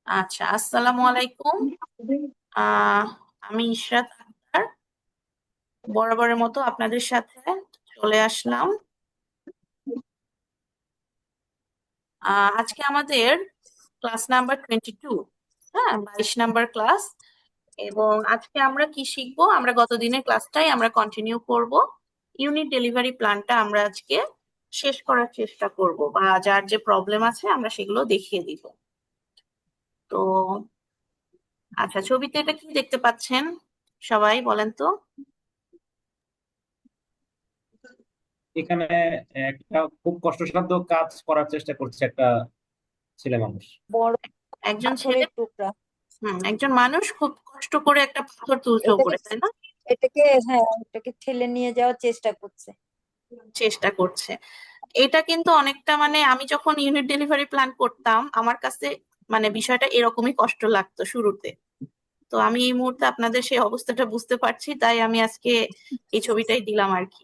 আচ্ছা, আসসালামু আলাইকুম। আহ আমি ইশরাত আক্তার, বরাবরের মতো আপনাদের সাথে চলে আসলাম। আজকে আমাদের ক্লাস নাম্বার 22, হ্যাঁ, 22 নাম্বার ক্লাস। এবং আজকে আমরা কি শিখবো? আমরা গতদিনের ক্লাসটাই আমরা কন্টিনিউ করব। ইউনিট ডেলিভারি প্ল্যানটা আমরা আজকে শেষ করার চেষ্টা করব, বা যার যে প্রবলেম আছে আমরা সেগুলো দেখিয়ে দিব। তো আচ্ছা, ছবিতে এটা কি দেখতে পাচ্ছেন সবাই বলেন তো? এখানে একটা খুব কষ্টসাধ্য কাজ করার চেষ্টা করছে একটা ছেলে মানুষ। বড় একজন ছেলে, পাথরের টুকরা। একজন মানুষ খুব কষ্ট করে একটা পাথর তুলছে এটাকে উপরে, তাই না? এটাকে হ্যাঁ, এটাকে ঠেলে নিয়ে যাওয়ার চেষ্টা করছে। চেষ্টা করছে। এটা কিন্তু অনেকটা, মানে আমি যখন ইউনিট ডেলিভারি প্ল্যান করতাম আমার কাছে মানে বিষয়টা এরকমই কষ্ট লাগতো শুরুতে। তো আমি এই মুহূর্তে আপনাদের সেই অবস্থাটা বুঝতে পারছি, তাই আমি আজকে এই ছবিটাই দিলাম আর কি।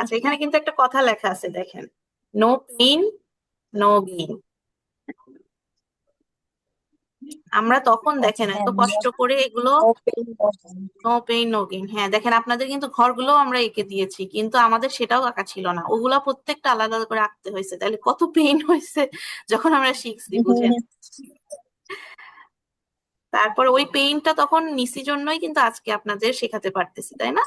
আচ্ছা, এখানে কিন্তু একটা কথা লেখা আছে, দেখেন, নো পেইন নো গেইন। আমরা তখন আচ্ছা, দেখেন এত হ্যাঁ, কষ্ট করে এগুলো, no pain, no gain। No pain no gain, হ্যাঁ দেখেন আপনাদের কিন্তু ঘরগুলো আমরা এঁকে দিয়েছি, কিন্তু আমাদের সেটাও আঁকা ছিল না, ওগুলা প্রত্যেকটা আলাদা আলাদা করে আঁকতে হয়েছে। তাহলে কত পেইন হয়েছে যখন আমরা শিখছি, বুঝেন? তারপর ওই পেইনটা তখন নিছি জন্যই কিন্তু আজকে আপনাদের শেখাতে পারতেছি, তাই না?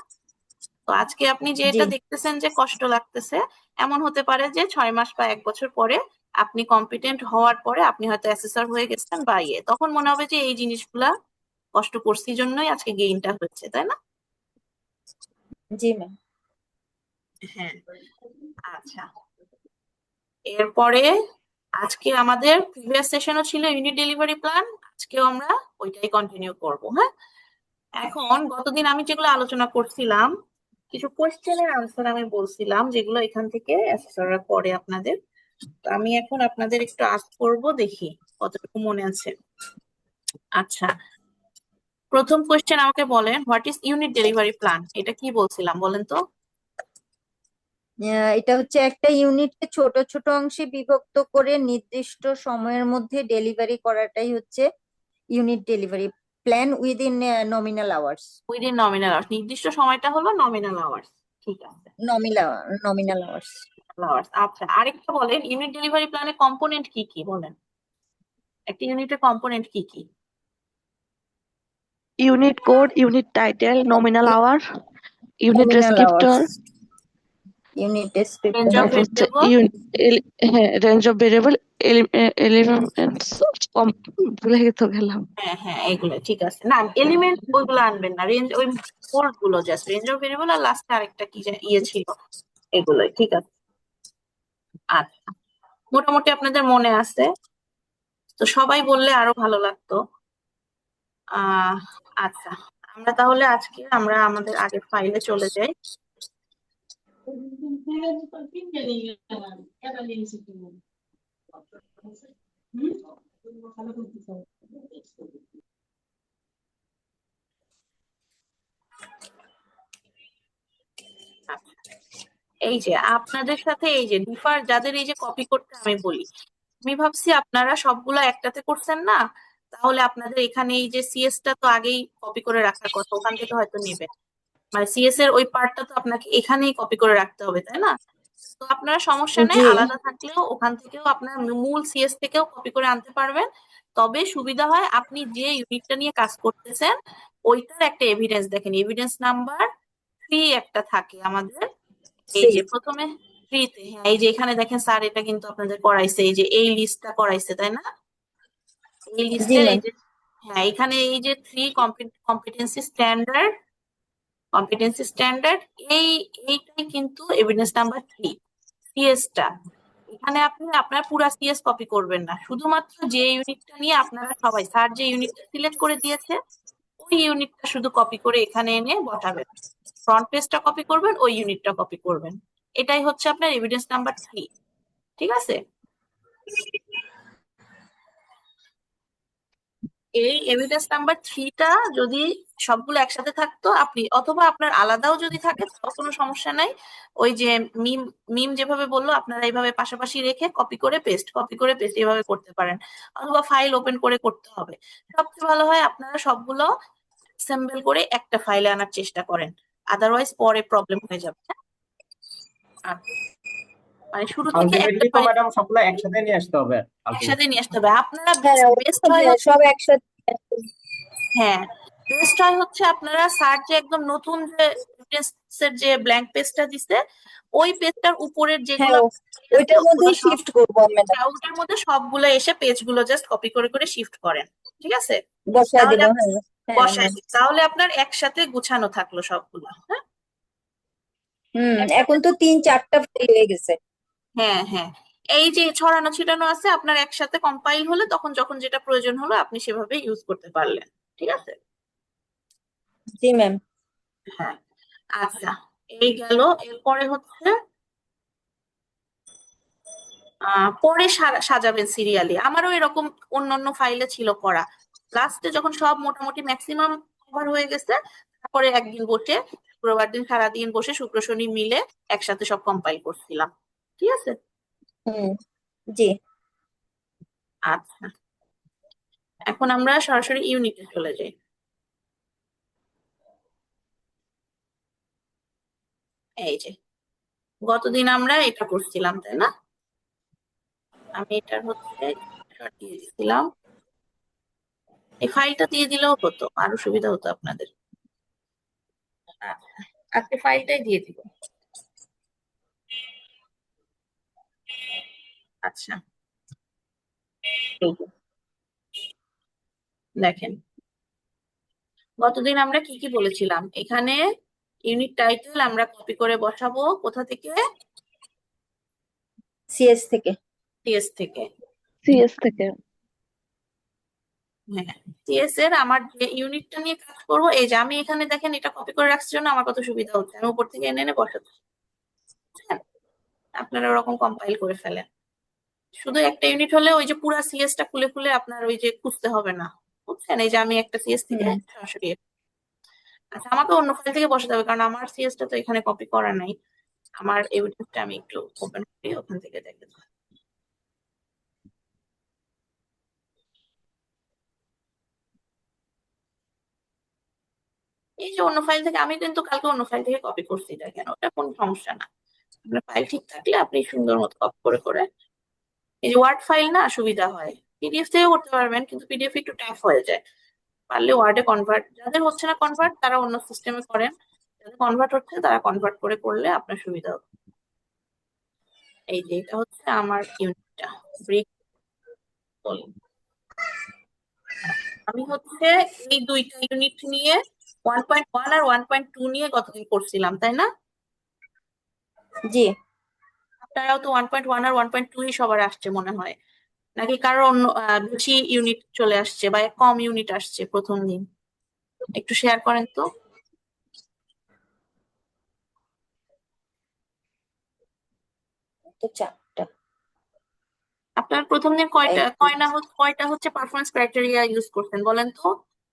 তো আজকে আপনি যে জি। এটা দেখতেছেন যে কষ্ট লাগতেছে, এমন হতে পারে যে 6 মাস বা 1 বছর পরে আপনি কম্পিটেন্ট হওয়ার পরে আপনি হয়তো অ্যাসেসর হয়ে গেছেন বা ইয়ে, তখন মনে হবে যে এই জিনিসগুলা কষ্ট করছি জন্যই আজকে গেইনটা হচ্ছে, তাই না? জি ম্যাম। হ্যাঁ। আচ্ছা, এরপরে আজকে আমাদের প্রিভিয়াস সেশনও ছিল ইউনিট ডেলিভারি প্ল্যান, আজকেও আমরা ওইটাই কন্টিনিউ করব। হ্যাঁ, এখন গতদিন আমি যেগুলো আলোচনা করছিলাম, কিছু কোয়েশ্চেনের আনসার আমি বলছিলাম যেগুলো এখান থেকে অ্যাসেসররা করে আপনাদের। তো আমি এখন আপনাদের একটু আস্ক করব, দেখি কতটুকু মনে আছে। আচ্ছা, প্রথম কোয়েশ্চেন আমাকে বলেন, what is unit delivery plan? এটা কি বলছিলাম বলেন তো? এটা হচ্ছে একটা ইউনিটকে ছোট ছোট অংশে বিভক্ত করে নির্দিষ্ট সময়ের মধ্যে ডেলিভারি করাটাই হচ্ছে unit delivery plan within nominal hours. Within nominal hours, নির্দিষ্ট সময়টা হলো নমিনাল আওয়ার্স। ঠিক আছে, নমিনাল আওয়ার্স। আওয়ার্স। আচ্ছা, আরেকটা বলেন, ইউনিট ডেলিভারি প্ল্যানের কম্পোনেন্ট কি কি বলেন? একটা ইউনিটের কম্পোনেন্ট কি কি? Unit code, unit title, nominal hour, unit nominal hours, descriptor, unit range descriptor. Of তারপর হচ্ছে ভেরিয়েবল। হ্যাঁ, রেঞ্জ অফ ভেরিয়েবল, এলিমেন্টস, ভুলে তো গেলাম। হ্যাঁ হ্যাঁ, এগুলো ঠিক আছে। না, এলিমেন্ট ওইগুলো আনবেন না, রেঞ্জ ওই কোড গুলো, জাস্ট রেঞ্জ অফ ভেরিয়েবল আর লাস্টে আরেকটা কি ইয়ে ছিল, এগুলোই ঠিক আছে। আচ্ছা, মোটামুটি আপনাদের মনে আছে, তো সবাই বললে আরো ভালো লাগতো। আহ আচ্ছা, আমরা তাহলে আজকে আমরা আমাদের আগের ফাইলে চলে যাই। আচ্ছা, এই যে আপনাদের সাথে এই যে ডিফার, যাদের এই যে কপি করতে আমি বলি, আমি ভাবছি আপনারা সবগুলা একটাতে করছেন না, তাহলে আপনাদের এখানে এই যে সিএস টা তো আগেই কপি করে রাখার কথা, ওখান থেকে হয়তো নেবে, মানে সিএস এর ওই পার্টটা তো আপনাকে এখানেই কপি করে রাখতে হবে, তাই না? তো আপনারা সমস্যা নেই, জি আলাদা থাকলেও ওখান থেকেও আপনার মূল সিএস থেকেও কপি করে আনতে পারবেন। তবে সুবিধা হয়, আপনি যে ইউনিটটা নিয়ে কাজ করতেছেন ওইটার একটা এভিডেন্স দেখেন, এভিডেন্স নাম্বার 3 একটা থাকে আমাদের। এই থ্রি। যে প্রথমে 3 তে, হ্যাঁ, এই যে এখানে দেখেন স্যার এটা কিন্তু আপনাদের করাইছে, এই যে এই লিস্টটা করাইছে, তাই না? এই জি লিস্টের এই ম্যাম। যে, হ্যাঁ, এখানে এই যে 3 কম্পিটেন্সি স্ট্যান্ডার্ড, কম্পিটেন্সি স্ট্যান্ডার্ড, এই এইটাই কিন্তু এভিডেন্স নাম্বার 3, সিএস টা। এখানে আপনি আপনার পুরা সিএস কপি করবেন না, শুধুমাত্র যে ইউনিটটা নিয়ে আপনারা সবাই, স্যার যে ইউনিটটা সিলেক্ট করে দিয়েছে ওই ইউনিটটা শুধু কপি করে এখানে এনে বসাবেন, ফ্রন্ট পেজটা কপি করবেন, ওই ইউনিটটা কপি করবেন। এটাই হচ্ছে আপনার এভিডেন্স নাম্বার 3। ঠিক আছে? এই এভিডেন্স নাম্বার 3টা যদি সবগুলো একসাথে থাকতো আপনি, অথবা আপনার আলাদাও যদি থাকে তাও কোনো সমস্যা নাই। ওই যে মিম মিম যেভাবে বললো আপনারা এইভাবে পাশাপাশি রেখে কপি করে পেস্ট এভাবে করতে পারেন, অথবা ফাইল ওপেন করে করতে হবে। সবচেয়ে ভালো হয় আপনারা সবগুলো অ্যাসেম্বল করে একটা ফাইলে আনার চেষ্টা করেন, আদারওয়াইজ পরে প্রবলেম হয়ে যাবে। আর মানে শুরু থেকে একটা আলটিমেটলি তো ফাইল ম্যাডাম সবগুলো একসাথে নিয়ে আসতে হবে একসাথে আলটিমেটলি। নিয়ে আসতে হবে। আপনারা হ্যাঁ বেস্ট হয় হচ্ছে, সব একসাথে। হ্যাঁ বেস্ট হয় হচ্ছে আপনারা স্যার যে একদম নতুন যে টেস্টের যে ব্ল্যাঙ্ক পেজটা দিছে ওই পেজটার উপরের হ্যাঁ যেগুলো আছে ওইটার ওগুলো মধ্যেই সব, শিফট করবো ম্যাডাম, হ্যাঁ, ওটার মধ্যে সবগুলো এসে পেজগুলো জাস্ট কপি করে করে শিফট করেন, ঠিক আছে? বসায় তাহলে দিব। হ্যাঁ হ্যাঁ বসায় ম্যাম। দিন, তাহলে আপনার একসাথে গুছানো থাকলো সবগুলো। হ্যাঁ, একসাথে, এখন তো 3-4টা ফাইল হয়ে গেছে। হ্যাঁ হ্যাঁ, এই যে ছড়ানো ছিটানো আছে আপনার একসাথে কম্পাইল হলে তখন যখন যেটা প্রয়োজন হলো আপনি সেভাবে ইউজ করতে পারলেন, ঠিক আছে? জি ম্যাম। হ্যাঁ, আচ্ছা, এই গেল। এরপরে হচ্ছে পরে সাজাবেন সিরিয়ালি। আমারও এরকম অন্যান্য ফাইলে ছিল করা। লাস্টে যখন সব মোটামুটি ম্যাক্সিমাম কভার হয়ে গেছে, তারপরে একদিন বসে, শুক্রবার দিন সারাদিন বসে শুক্র শনি মিলে একসাথে সব কম্পাইল করছিলাম, ঠিক আছে? হুম। জি। আচ্ছা, এখন আমরা সরাসরি ইউনিটে চলে যাই। এই যে গতদিন আমরা এটা করছিলাম, তাই না? আমি এটার হচ্ছে screenshot দিয়ে দিছিলাম। এই ফাইলটা দিয়ে দিলেও হতো, আরো সুবিধা হতো আপনাদের। আচ্ছা, আজকে ফাইলটাই দিয়ে দিব। আচ্ছা, এই যে দেখেন গতদিন আমরা কি কি বলেছিলাম এখানে। ইউনিট টাইটেল আমরা কপি করে বসাবো কোথা থেকে? সিএস থেকে। টিএস থেকে। সিএস থেকে। হ্যাঁ, টিএস এর আমার যে ইউনিটটা নিয়ে কাজ করবো, এই যে আমি এখানে দেখেন এটা কপি করে রাখছি জন্য আমার কত সুবিধা হচ্ছে, আমি উপর থেকে এনে এনে বসাচ্ছি। বুঝছেন? আপনারা ওরকম কম্পাইল করে ফেলেন। শুধু একটা ইউনিট হলে ওই যে পুরা সিএসটা খুলে খুলে আপনার ওই যে খুঁজতে হবে না, বুঝছেন? এই যে আমি একটা সিএস থেকে হুম। সরাসরি, আচ্ছা আমাকে অন্য ফাইল থেকে বসাতে হবে কারণ আমার সিএসটা তো এখানে কপি করা নাই। আমার এভিডেন্সটা আমি একটু ওপেন করি, ওখান থেকে দেখে। এই যে অন্য ফাইল থেকে, আমি কিন্তু কালকে অন্য ফাইল থেকে কপি করছি, দেখেন ওটা কোনো সমস্যা না। আপনার ফাইল ঠিক থাকলে আপনি সুন্দর মতো কপি করে করে, এই যে ওয়ার্ড ফাইল না সুবিধা হয়, পিডিএফ থেকেও করতে পারবেন কিন্তু পিডিএফ একটু টাফ হয়ে যায়। পারলে ওয়ার্ডে কনভার্ট, যাদের হচ্ছে না কনভার্ট তারা অন্য সিস্টেমে করেন, যাদের কনভার্ট হচ্ছে তারা কনভার্ট করে করলে আপনার সুবিধা হবে। এই যে এটা হচ্ছে আমার ইউনিটটা, ব্রিক। আমি হচ্ছে এই দুইটা ইউনিট নিয়ে 1.1 আর 1.2 নিয়ে গতদিন করছিলাম, তাই না? জি। আপনারাও তো 1.1 আর 1.2 সবার আসছে মনে হয়, নাকি কারো অন্য বেশি ইউনিট চলে আসছে বা কম ইউনিট আসছে প্রথম দিন? একটু শেয়ার করেন তো। তো 4টা। আপনার প্রথম দিন এই কয়টা হচ্ছে পারফরমেন্স ক্রাইটেরিয়া ইউজ করছেন বলেন তো?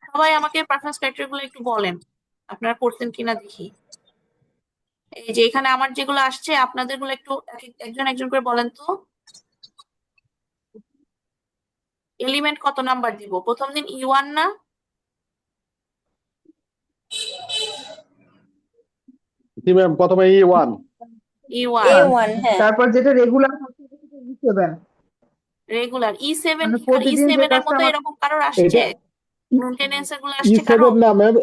সবাই আমাকে পারফরমেন্স ক্রাইটেরিয়া গুলো একটু বলেন, আপনারা করছেন কিনা দেখি। এই যে এখানে আমার যেগুলো আসছে আপনাদের গুলো একটু একজন একজন করে বলেন তো। এলিমেন্ট কত নাম্বার দিব প্রথম দিন? E1 না? জি ম্যাম, প্রথমে E1। E1। A1 হ্যাঁ। তারপর যেটা রেগুলার হচ্ছে সেটা E7, রেগুলার E7 মানে কি প্রতিদিন যে E7 এর কাজটা মতো আমার এরকম কারোর আসছে? এটা মেনটেনেন্স এর গুলো আসছে E7 কারো? না ম্যাম,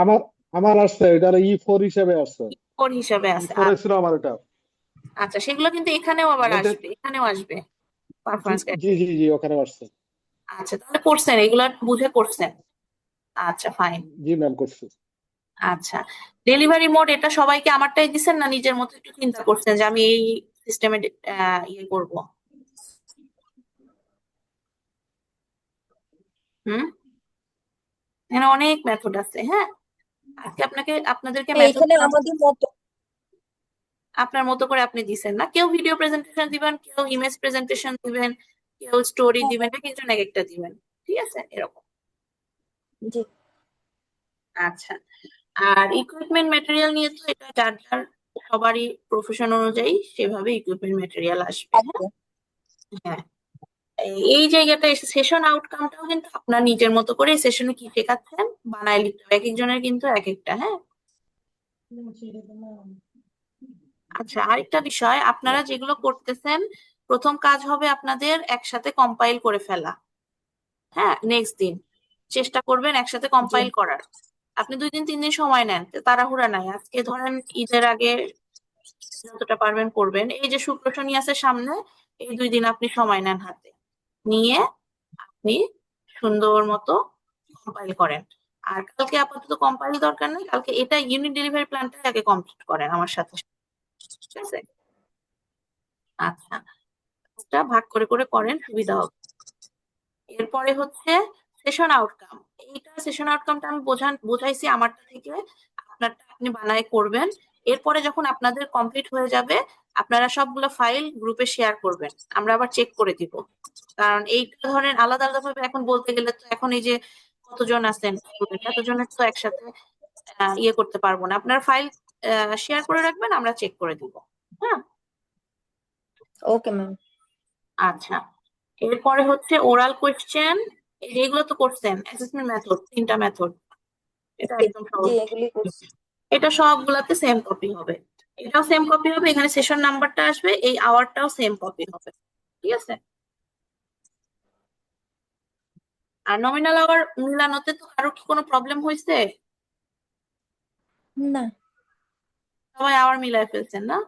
আমার আমার আসছে, এটা E4 হিসেবে আসছে। কোড হিসাবে আছে, E4 আচ্ছা। ছিল আমার এটা। আচ্ছা, সেগুলো কিন্তু এখানেও আবার মেনটেন আসবে, এখানেও আসবে জি পারফরমেন্স জি জি ক্রাইটেরিয়া। জি, ওখানে আসছে। আচ্ছা, তাহলে করছেন এগুলো বুঝে করছেন। আচ্ছা ফাইন। জি ম্যাম, করছি। আচ্ছা, ডেলিভারি মোড এটা সবাইকে আমারটাই দিচ্ছেন না নিজের মতো একটু চিন্তা করছেন যে আমি এই সিস্টেমে ইয়ে করব? হুম, এখানে অনেক মেথড আছে। হ্যাঁ, আজকে আপনাদেরকে হ্যাঁ, মেথড এখানে আমাদের মতো। আপনার মতো করে আপনি দিছেন না, কেউ ভিডিও প্রেজেন্টেশন দিবেন, কেউ ইমেজ প্রেজেন্টেশন দিবেন, কেউ স্টোরি হ্যাঁ দিবেন, এক একজন এক একটা দিবেন, ঠিক আছে এরকম। জি আচ্ছা, আর ইকুইপমেন্ট ম্যাটেরিয়াল নিয়ে তো এটা যার যার সবারই প্রফেশন অনুযায়ী সেভাবে ইকুইপমেন্ট ম্যাটেরিয়াল আসবে। হ্যাঁ, থাকবে। হ্যাঁ, এই জায়গাটা এসে সেশন আউটকামটাও কিন্তু আপনার নিজের মতো করে সেশনে কি শেখাচ্ছেন বানায় লিখতে হবে, এক একজনের কিন্তু এক একটা। হ্যাঁ, আচ্ছা, আরেকটা বিষয়, আপনারা যেগুলো করতেছেন প্রথম কাজ হবে আপনাদের একসাথে কম্পাইল করে ফেলা। হ্যাঁ, নেক্সট দিন চেষ্টা করবেন একসাথে জি কম্পাইল করার। আপনি 2 দিন 3 দিন সময় নেন, তাড়াহুড়া নাই। আজকে ধরেন ঈদের আগে যতটা পারবেন করবেন। এই যে শুক্র শনি আছে সামনে, এই 2 দিন আপনি সময় নেন হাতে, নিয়ে আপনি সুন্দর মতো কম্পাইল করেন। আর কালকে আপাতত কম্পাইল দরকার নেই, কালকে এটা ইউনিট ডেলিভারি প্ল্যানটা আগে কমপ্লিট করেন আমার সাথে, ঠিক আছে? আচ্ছা, এটা ভাগ করে করে করেন, সুবিধা হবে। এরপরে হচ্ছে সেশন আউটকাম। এইটা সেশন আউটকামটা আমি বোঝাইছি আমারটা থেকে, আপনারটা আপনি বানায় করবেন। এরপরে যখন আপনাদের কমপ্লিট হয়ে যাবে আপনারা সবগুলো ফাইল গ্রুপে শেয়ার করবেন, আমরা আবার চেক করে দিব। কারণ এইটা ধরেন আলাদা আলাদা ভাবে এখন বলতে গেলে তো এখন এই যে কতজন আছেন স্টুডেন্ট, এতজনের তো একসাথে ইয়ে করতে পারবো না। আপনারা ফাইল শেয়ার করে রাখবেন, আমরা চেক করে দিব। হ্যাঁ, ওকে ম্যাম। আচ্ছা, এরপরে হচ্ছে ওরাল কোয়েশ্চেন। এগুলো তো করছেন, অ্যাসেসমেন্ট মেথড, 3টা মেথড, এটা একদম জি সহজ। এগুলি করছি। এটা সবগুলাতে সেম কপি হবে, এটাও সেম কপি হবে, এখানে সেশন নাম্বারটা আসবে, এই আওয়ারটাও সেম কপি হবে, ঠিক আছে? আর নমিনাল আওয়ার মিলানোতে তো কারো কি কোনো প্রবলেম হয়েছে? না। সবাই আওয়ার মিলাই ফেলছেন না?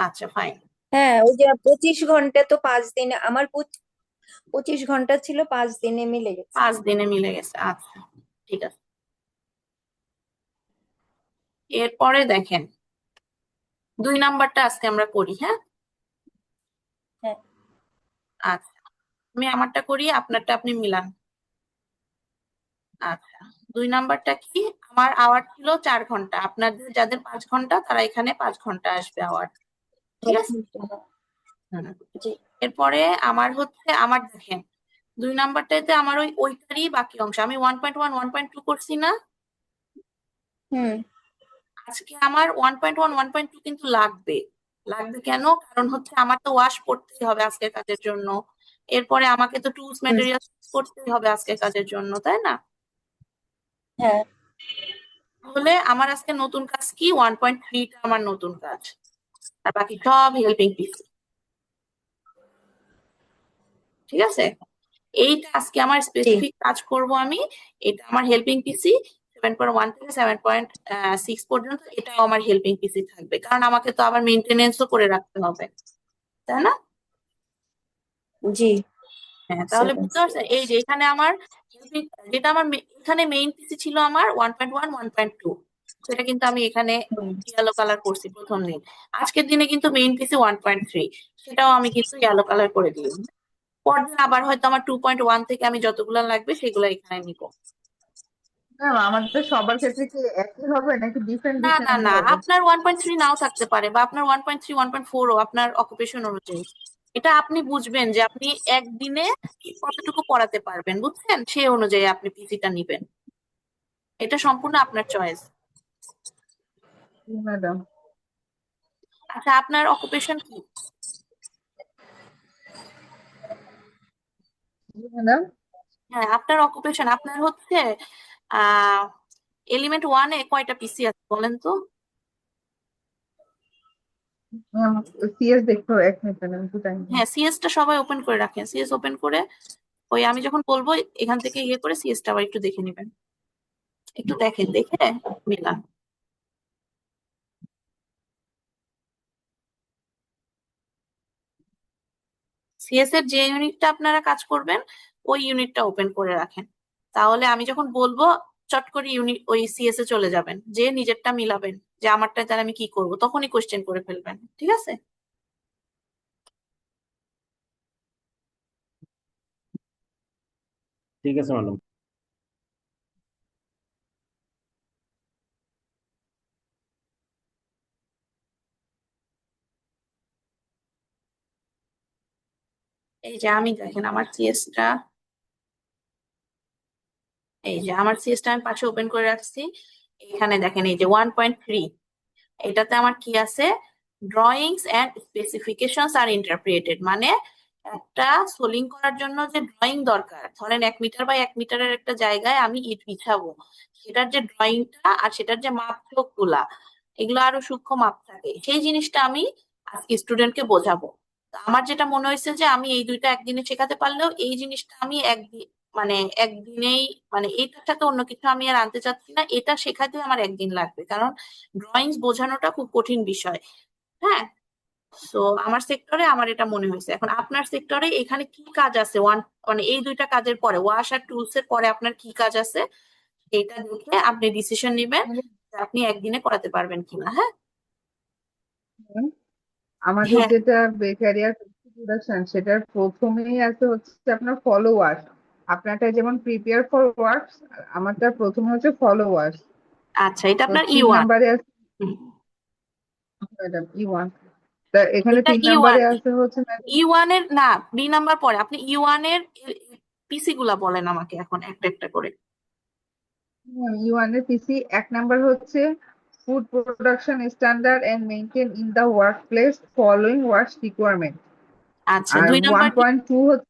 আচ্ছা, ফাইন। হ্যাঁ ওই যে 25 ঘন্টা তো 5 দিনে আমার 25 ঘন্টা ছিল, 5 দিনে মিলে গেছে। 5 দিনে মিলে গেছে, আচ্ছা, ঠিক আছে। এরপরে দেখেন 2 নাম্বারটা আজকে আমরা করি। হ্যাঁ, হ্যাঁ আচ্ছা, আমি আমারটা করি, আপনারটা আপনি মিলান। আচ্ছা, 2 নাম্বারটা কি? আমার আওয়ার ছিল 4 ঘন্টা, আপনাদের যাদের 5 ঘন্টা তারা এখানে 5 ঘন্টা আসবে আওয়ার, ঠিক আছে? হুম। জি এরপরে আমার হচ্ছে, আমার দেখেন 2 নাম্বারটাতে আমার ওইটারই বাকি অংশ, আমি 1.1 1.2 করছি না? হুম আজকে আমার 1.1 1.2 কিন্তু লাগবে। লাগবে কেন? কারণ হচ্ছে আমার তো ওয়াশ করতেই হবে আজকের কাজের জন্য, এরপরে আমাকে তো টুলস হুম ম্যাটেরিয়াল করতেই হবে আজকের কাজের জন্য, তাই না? হ্যাঁ তাহলে আমার আজকে নতুন কাজ কি? 1.3টা আমার নতুন কাজ, আর বাকি সব হেল্পিং পিসি, ঠিক আছে? এইটা আজকে আমার জি স্পেসিফিক কাজ করব আমি। এটা আমার হেল্পিং পিসি 7.1 থেকে 7.6 পর্যন্ত, এটাও আমার হেল্পিং পিসি থাকবে, কারণ আমাকে তো আবার মেনটেনেন্সও করে রাখতে হবে, তাই না? জি হ্যাঁ, তাহলে বুঝতে পারছেন, এই যে এখানে আমার helping, যেটা আমার এখানে মেইন পিসি ছিল আমার 1.1 1.2, সেটা কিন্তু আমি এখানে হুম ইয়েলো কালার করছি প্রথম দিন। আজকের দিনে কিন্তু মেইন পিসি 1.3, সেটাও আমি কিন্তু ইয়েলো কালার করে দিলাম। পরদিন আবার হয়তো আমার 2.1 থেকে আমি যতগুলা লাগবে সেগুলো এখানে নিব। ম্যাম আমাদের সবার ক্ষেত্রে কি একই হবে নাকি ডিফারেন্ট না না ডিফারেন্ট না, হবে? আপনার 1.3 নাও থাকতে পারে, বা আপনার 1.3 1.4ও, আপনার অকুপেশন অনুযায়ী। এটা আপনি বুঝবেন যে আপনি একদিনে কতটুকু পড়াতে পারবেন, বুঝছেন? সেই অনুযায়ী আপনি পিসিটা নিবেন, এটা সম্পূর্ণ আপনার চয়েস। ম্যাডাম। আচ্ছা, আপনার অকুপেশন কি? ম্যাডাম হ্যাঁ, আপনার অকুপেশন, আপনার হচ্ছে আহ এলিমেন্ট 1-এ কয়টা পিসি আছে বলেন তো? ম্যাম সিএস দেখো এক মিনিট ম্যাডাম একটু টাইম দিন। হ্যাঁ, সিএস টা সবাই ওপেন করে রাখেন, সিএস ওপেন করে ওই আমি যখন বলবো এখান থেকে ইয়ে করে সিএস টা আবার একটু দেখে নেবেন, একটু দেখেন, দেখে মিলান। সিএস এর যে ইউনিটটা আপনারা কাজ করবেন ওই ইউনিটটা ওপেন করে রাখেন, তাহলে আমি যখন বলবো চট করে ইউনিট ওই সিএস এ চলে যাবেন, যে নিজেরটা মিলাবেন, যে আমারটা তাহলে আমি কি করব, তখনই কোশ্চেন করে ফেলবেন, ঠিক আছে? ঠিক আছে ম্যাডাম। এই যে আমি দেখেন আমার সিএস টা এই যে আমার সিএসটা আমি পাশে ওপেন করে রাখছি। এখানে দেখেন এই যে 1.3, এটাতে আমার কি আছে, drawings and specifications are interpreted, মানে একটা সোলিং করার জন্য যে ড্রয়িং দরকার, ধরেন 1 মিটার বাই 1 মিটারের একটা জায়গায় আমি ইট বিছাবো, সেটার যে ড্রয়িংটা আর সেটার যে মাপঝোঁক গুলা, এগুলো আরো সূক্ষ্ম মাপ থাকে, সেই জিনিসটা আমি আজকে স্টুডেন্টকে বোঝাবো। তো আমার যেটা মনে হয়েছে যে আমি এই দুইটা একদিনে শেখাতে পারলেও এই জিনিসটা আমি একদিন, মানে একদিনেই, মানে এইটার সাথে অন্য কিছু আমি আর আনতে চাচ্ছি না, এটা শেখাতে আমার একদিন লাগবে, কারণ ড্রয়িংস বোঝানোটা খুব কঠিন বিষয়। হ্যাঁ, তো আমার সেক্টরে আমার এটা মনে হয়েছে। এখন আপনার সেক্টরে এখানে কি কাজ আছে, মানে এই দুইটা কাজের পরে, ওয়াশ আর টুলস এর পরে আপনার কি কাজ আছে, এটা দেখে আপনি ডিসিশন নেবেন যে আপনি একদিনে করাতে পারবেন কিনা। হ্যাঁ, আমাদের হ্যাঁ, যেটা ক্যারিয়ার প্রোডাকশন, সেটার প্রথমেই আছে হচ্ছে আপনার ফলোয়ার্স। আপনারটা যেমন প্রিপেয়ার ফর ওয়ার্কস, আমারটা প্রথমে হচ্ছে ফলোয়ার্স। আচ্ছা, এটা তো আপনার 3 নম্বরে আছে হুম, ম্যাডাম E1। তা এখানে এটা 3 নম্বরে আছে হচ্ছে ম্যাডাম E1 এর না, বি নাম্বার পরে আপনি E1 এর পিসি গুলা বলেন আমাকে এখন একটা একটা করে। E1 এর পিসি। 1 নম্বর হচ্ছে food production standard and maintain in the workplace following works requirement. আচ্ছা, আর 2 নাম্বার কি? 1.2 হচ্ছে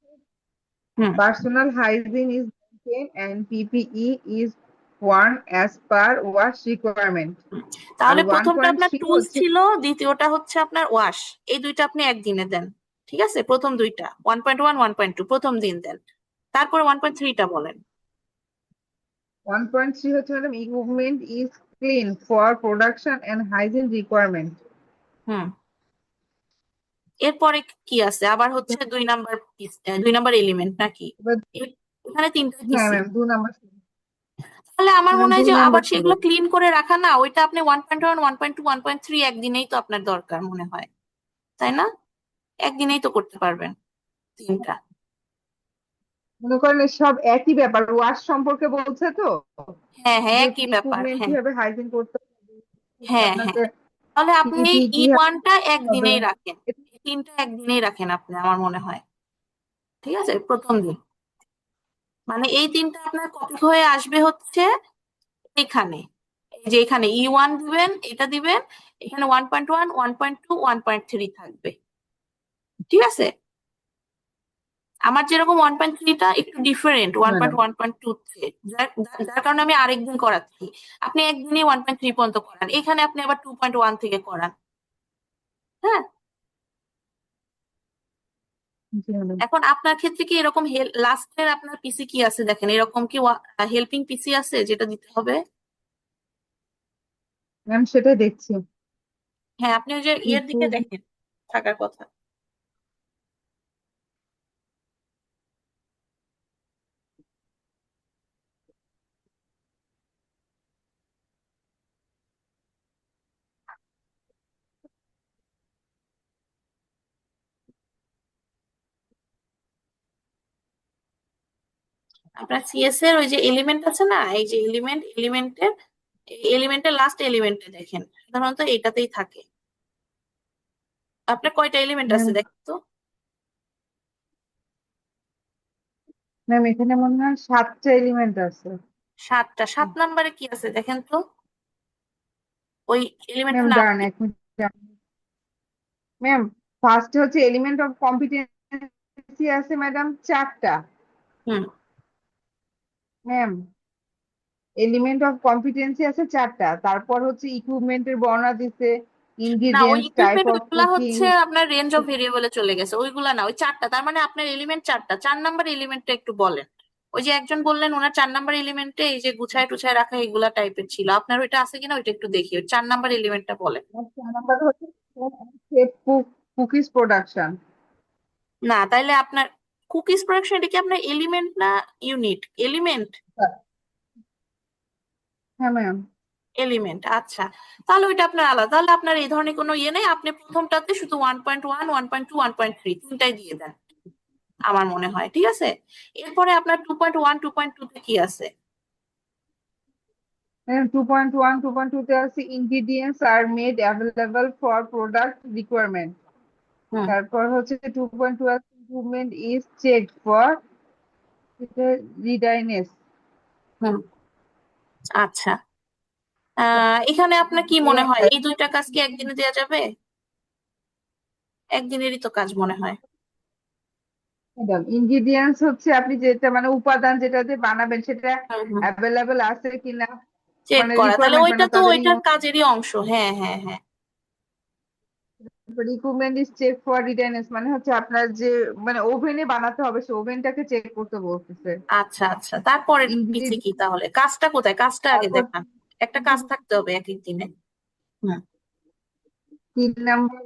হুম, personal hygiene is maintained and PPE is worn as per WASH requirement. আর তাহলে প্রথমটা আপনার 1.3 টুলস হচ্ছে ছিল, দ্বিতীয়টা হচ্ছে আপনার ওয়াশ, এই দুইটা আপনি একদিনে দেন। ঠিক আছে, প্রথম দুইটা 1.1 1.2 প্রথম দিন দেন, তারপরে 1.3টা বলেন। 1.3 হচ্ছে madam equipment is clean for production and hygiene requirement. হুম, এরপরে কি আছে আবার, হচ্ছে 2 নাম্বার এলিমেন্ট নাকি? এবার এখানে তিনটা হ্যাঁ পিসি, ম্যাম 2 নম্বর, তাহলে আমার ম্যাডাম মনে হয় দুই যে নাম্বার আবার ছিল। সেগুলো ক্লিন করে রাখা, না ওইটা আপনি 1.1 1.2 1.3 একদিনেই তো আপনার দরকার মনে হয়, তাই না? একদিনেই তো করতে পারবেন তিনটা। মনে করেন সব একই ব্যাপার, ওয়াশ সম্পর্কে বলছে তো, হ্যাঁ, হ্যাঁ, যে একই ব্যাপার, ইকুইপমেন্ট হ্যাঁ, কিভাবে হাইজিন করতে হবে, হ্যাঁ, হ্যাঁ, আপনাকে তাহলে আপনি পিপি ই কিভাবে ওয়ানটা করতে হবে। একদিনেই রাখেন, এই তিনটা একদিনেই রাখেন আপনি, আমার মনে হয়। ঠিক আছে, প্রথম দিন, মানে এই তিনটা আপনার কপি হয়ে আসবে হচ্ছে এখানে, এই যে এখানে E1 দিবেন, এটা দিবেন, এখানে 1.1 1.2 1.3 থাকবে। ঠিক আছে, আমার যেরকম 1.3টা একটু ডিফারেন্ট ম্যাডাম 1.1.2 থেকে, যার কারণে আমি আরেকদিন করাচ্ছি। আপনি একদিনই 1.3 পর্যন্ত করান, এখানে আপনি আবার 2.1 থেকে করান। হ্যাঁ, জি ম্যাডাম। এখন আপনার ক্ষেত্রে কি এরকম লাস্টের আপনার পিসি কি আছে দেখেন, এরকম কি হেল্পিং পিসি আছে যেটা দিতে হবে? ম্যাম সেটাই দেখছি। হ্যাঁ, আপনি ওই যে ইয়ের দিকে ইকুইপ দেখেন, থাকার কথা। আপনার সিএস এর ওই যে এলিমেন্ট আছে না, এই যে এলিমেন্টের লাস্ট এলিমেন্টে দেখেন, সাধারণত এটাতেই থাকে। আপনার কয়টা এলিমেন্ট আছে ম্যাম, দেখেন তো? ম্যাম এখানে মনে হয় 7টা এলিমেন্ট আছে। 7টা, 7 নাম্বারে কি আছে দেখেন তো, ওই ম্যাম এলিমেন্টের নাম দাঁড়ান কি? 1 মিনিট। ম্যাম ফার্স্ট হচ্ছে এলিমেন্ট অফ কম্পিটেন্সি আছে ম্যাডাম 4টা। হুম, ম্যাম এলিমেন্ট অফ কম্পিটেন্সি আছে 4টা, তারপর হচ্ছে ইকুইপমেন্টের বর্ণনা দিছে, না ওই ইনগ্রিডিয়েন্টস, টাইপ ইকুইপমেন্ট, অফ ওইগুলা কুকিং। হচ্ছে আপনার রেঞ্জ অফ ভেরিয়েবলে চলে গেছে, ওইগুলা না, ওই 4টা, তার মানে আপনার এলিমেন্ট 4টা। 4 নাম্বার এলিমেন্টটা একটু বলেন। ওই যে একজন বললেন ওনার 4 নাম্বার এলিমেন্টে এই যে গুছায় টুছায় রাখা এগুলা টাইপের ছিল, আপনার ওইটা আছে কিনা ওইটা একটু দেখি, ওই 4 নাম্বার এলিমেন্টটা বলেন। 4 নম্বর হচ্ছে কুকিজ প্রোডাকশন। না, তাইলে আপনার কুকিজ প্রোডাকশন, এটা কি আপনার এলিমেন্ট না ইউনিট? এলিমেন্ট, হ্যাঁ ম্যাম। এলিমেন্ট, আচ্ছা। তাহলে ওইটা আপনার আলাদা, তাহলে আপনার এই ধরনের কোনো ইয়ে নেই, আপনি প্রথমটাতে শুধু 1.1 1.2 1.3 তিনটাই দিয়ে দেন, আমার মনে হয়। ঠিক আছে, এরপরে আপনার 2.1 2.2 তে কি আছে? 2.1 2.2 তে আছে ingredients are made available for product requirement. Hmm, তারপর হচ্ছে 2.2 আছে improvement is check for readiness. Hmm. আচ্ছা, এখানে আপনার কি মনে হয় এই দুইটা কাজ কি একদিনে দেওয়া যাবে? একদিনেরই তো কাজ মনে হয়। ম্যাডাম ইনগ্রিডিয়েন্টস হচ্ছে আপনি যেটা মানে উপাদান যেটা দিয়ে বানাবেন সেটা হুম হুম। অ্যাভেলেবেল আছে কিনা, চেক মানে করা, তাহলে রিকোয়ারমেন্ট ওইটা মানে তো তাদের ওইটার কাজেরই অংশ। হ্যাঁ হ্যাঁ হ্যাঁ। রিক্রুটমেন্ট ইজ চেক ফর রিটেনেন্স, মানে হচ্ছে আপনার যে মানে ওভেনে বানাতে হবে সে ওভেনটাকে চেক করতে বলতেছে। আচ্ছা আচ্ছা, তারপরে পিছে কি ইনগ্রিডিয়েন্ট, তাহলে? কাজটা কোথায়? কাজটা আগে তারপর দেখান। একটা কাজ থাকতে হবে এক এক দিনে। হুম। 3 নাম্বার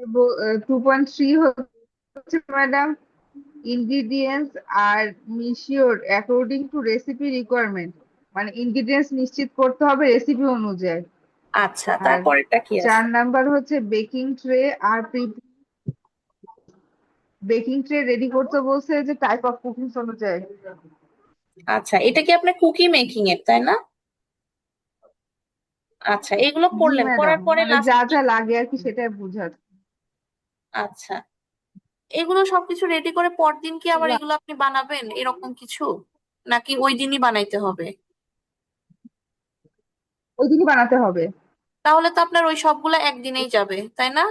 2.3 হচ্ছে madam ingredients are measure according to recipe requirement, মানে ইনগ্রিডিয়েন্টস নিশ্চিত করতে হবে রেসিপি অনুযায়ী। আচ্ছা, আর তারপরেরটা কি 4 আছে? নাম্বার হচ্ছে বেকিং ট্রে আর বেকিং ট্রে রেডি করতে বলছে যে টাইপ অফ কুকিং অনুযায়ী। আচ্ছা, এটা কি আপনার কুকি মেকিং এর, তাই না? আচ্ছা, এগুলো জি করলেন, ম্যাডাম, করার পরে মানে লাস্টে যা কি? যা লাগে আর কি সেটাই বুঝাচ্ছে। আচ্ছা, এগুলো সবকিছু রেডি করে পরদিন কি আবার এগুলো আপনি বানাবেন এরকম কিছু, নাকি ওই দিনই বানাইতে হবে? ওই দিনই বানাতে হবে। তাহলে তো আপনার ওই সবগুলো একদিনেই যাবে, তাই না?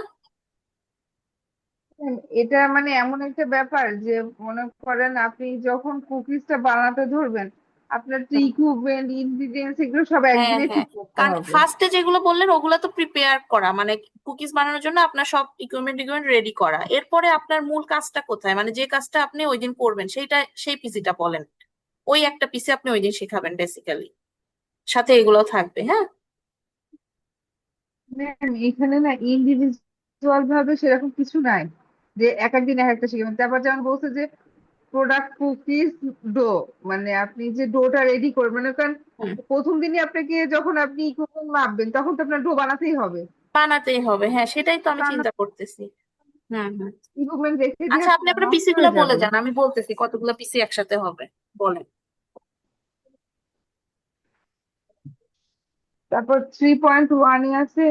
এটা মানে এমন একটা ব্যাপার যে মনে করেন আপনি যখন কুকিজটা বানাতে ধরবেন আপনার তো ইকুইপমেন্ট ইনগ্রিডিয়েন্টস এগুলো সব হ্যাঁ একদিনে হ্যাঁ, ঠিক করতে কারণ হবে। ফার্স্টে যেগুলো বললেন ওগুলো তো প্রিপেয়ার করা, মানে কুকিজ বানানোর জন্য আপনার সব ইকুইপমেন্ট রেডি করা। এরপরে আপনার মূল কাজটা কোথায়, মানে যে কাজটা আপনি ওই দিন করবেন সেইটা, সেই পিসিটা বলেন। ওই একটা পিসি আপনি ওই দিন শেখাবেন বেসিক্যালি, সাথে এগুলো থাকবে। হ্যাঁ। ম্যাম এখানে না ইন্ডিভিজুয়াল ভাবে সেরকম কিছু নাই যে এক এক দিন এক একটা শিখবেন। তারপর যেমন বলছে যে প্রোডাক্ট কুকিজ ডো, মানে আপনি যে ডোটা রেডি করবেন, মনে করেন হুম। প্রথম দিনই আপনাকে যখন আপনি ইকুইপমেন্ট মাপবেন তখন তো আপনার ডো বানাতেই হবে, বানাতেই হবে, হ্যাঁ সেটাই তো আমি তা না চিন্তা করতেছি। হুম হুম। ইকুইপমেন্ট রেখে দিয়ে আচ্ছা, আপনি আপনার নষ্ট পিসি গুলো হয়ে বলে যাবে। যান, আমি বলতেছি কতগুলো পিসি একসাথে হবে, বলেন। তারপর 3.1 আছে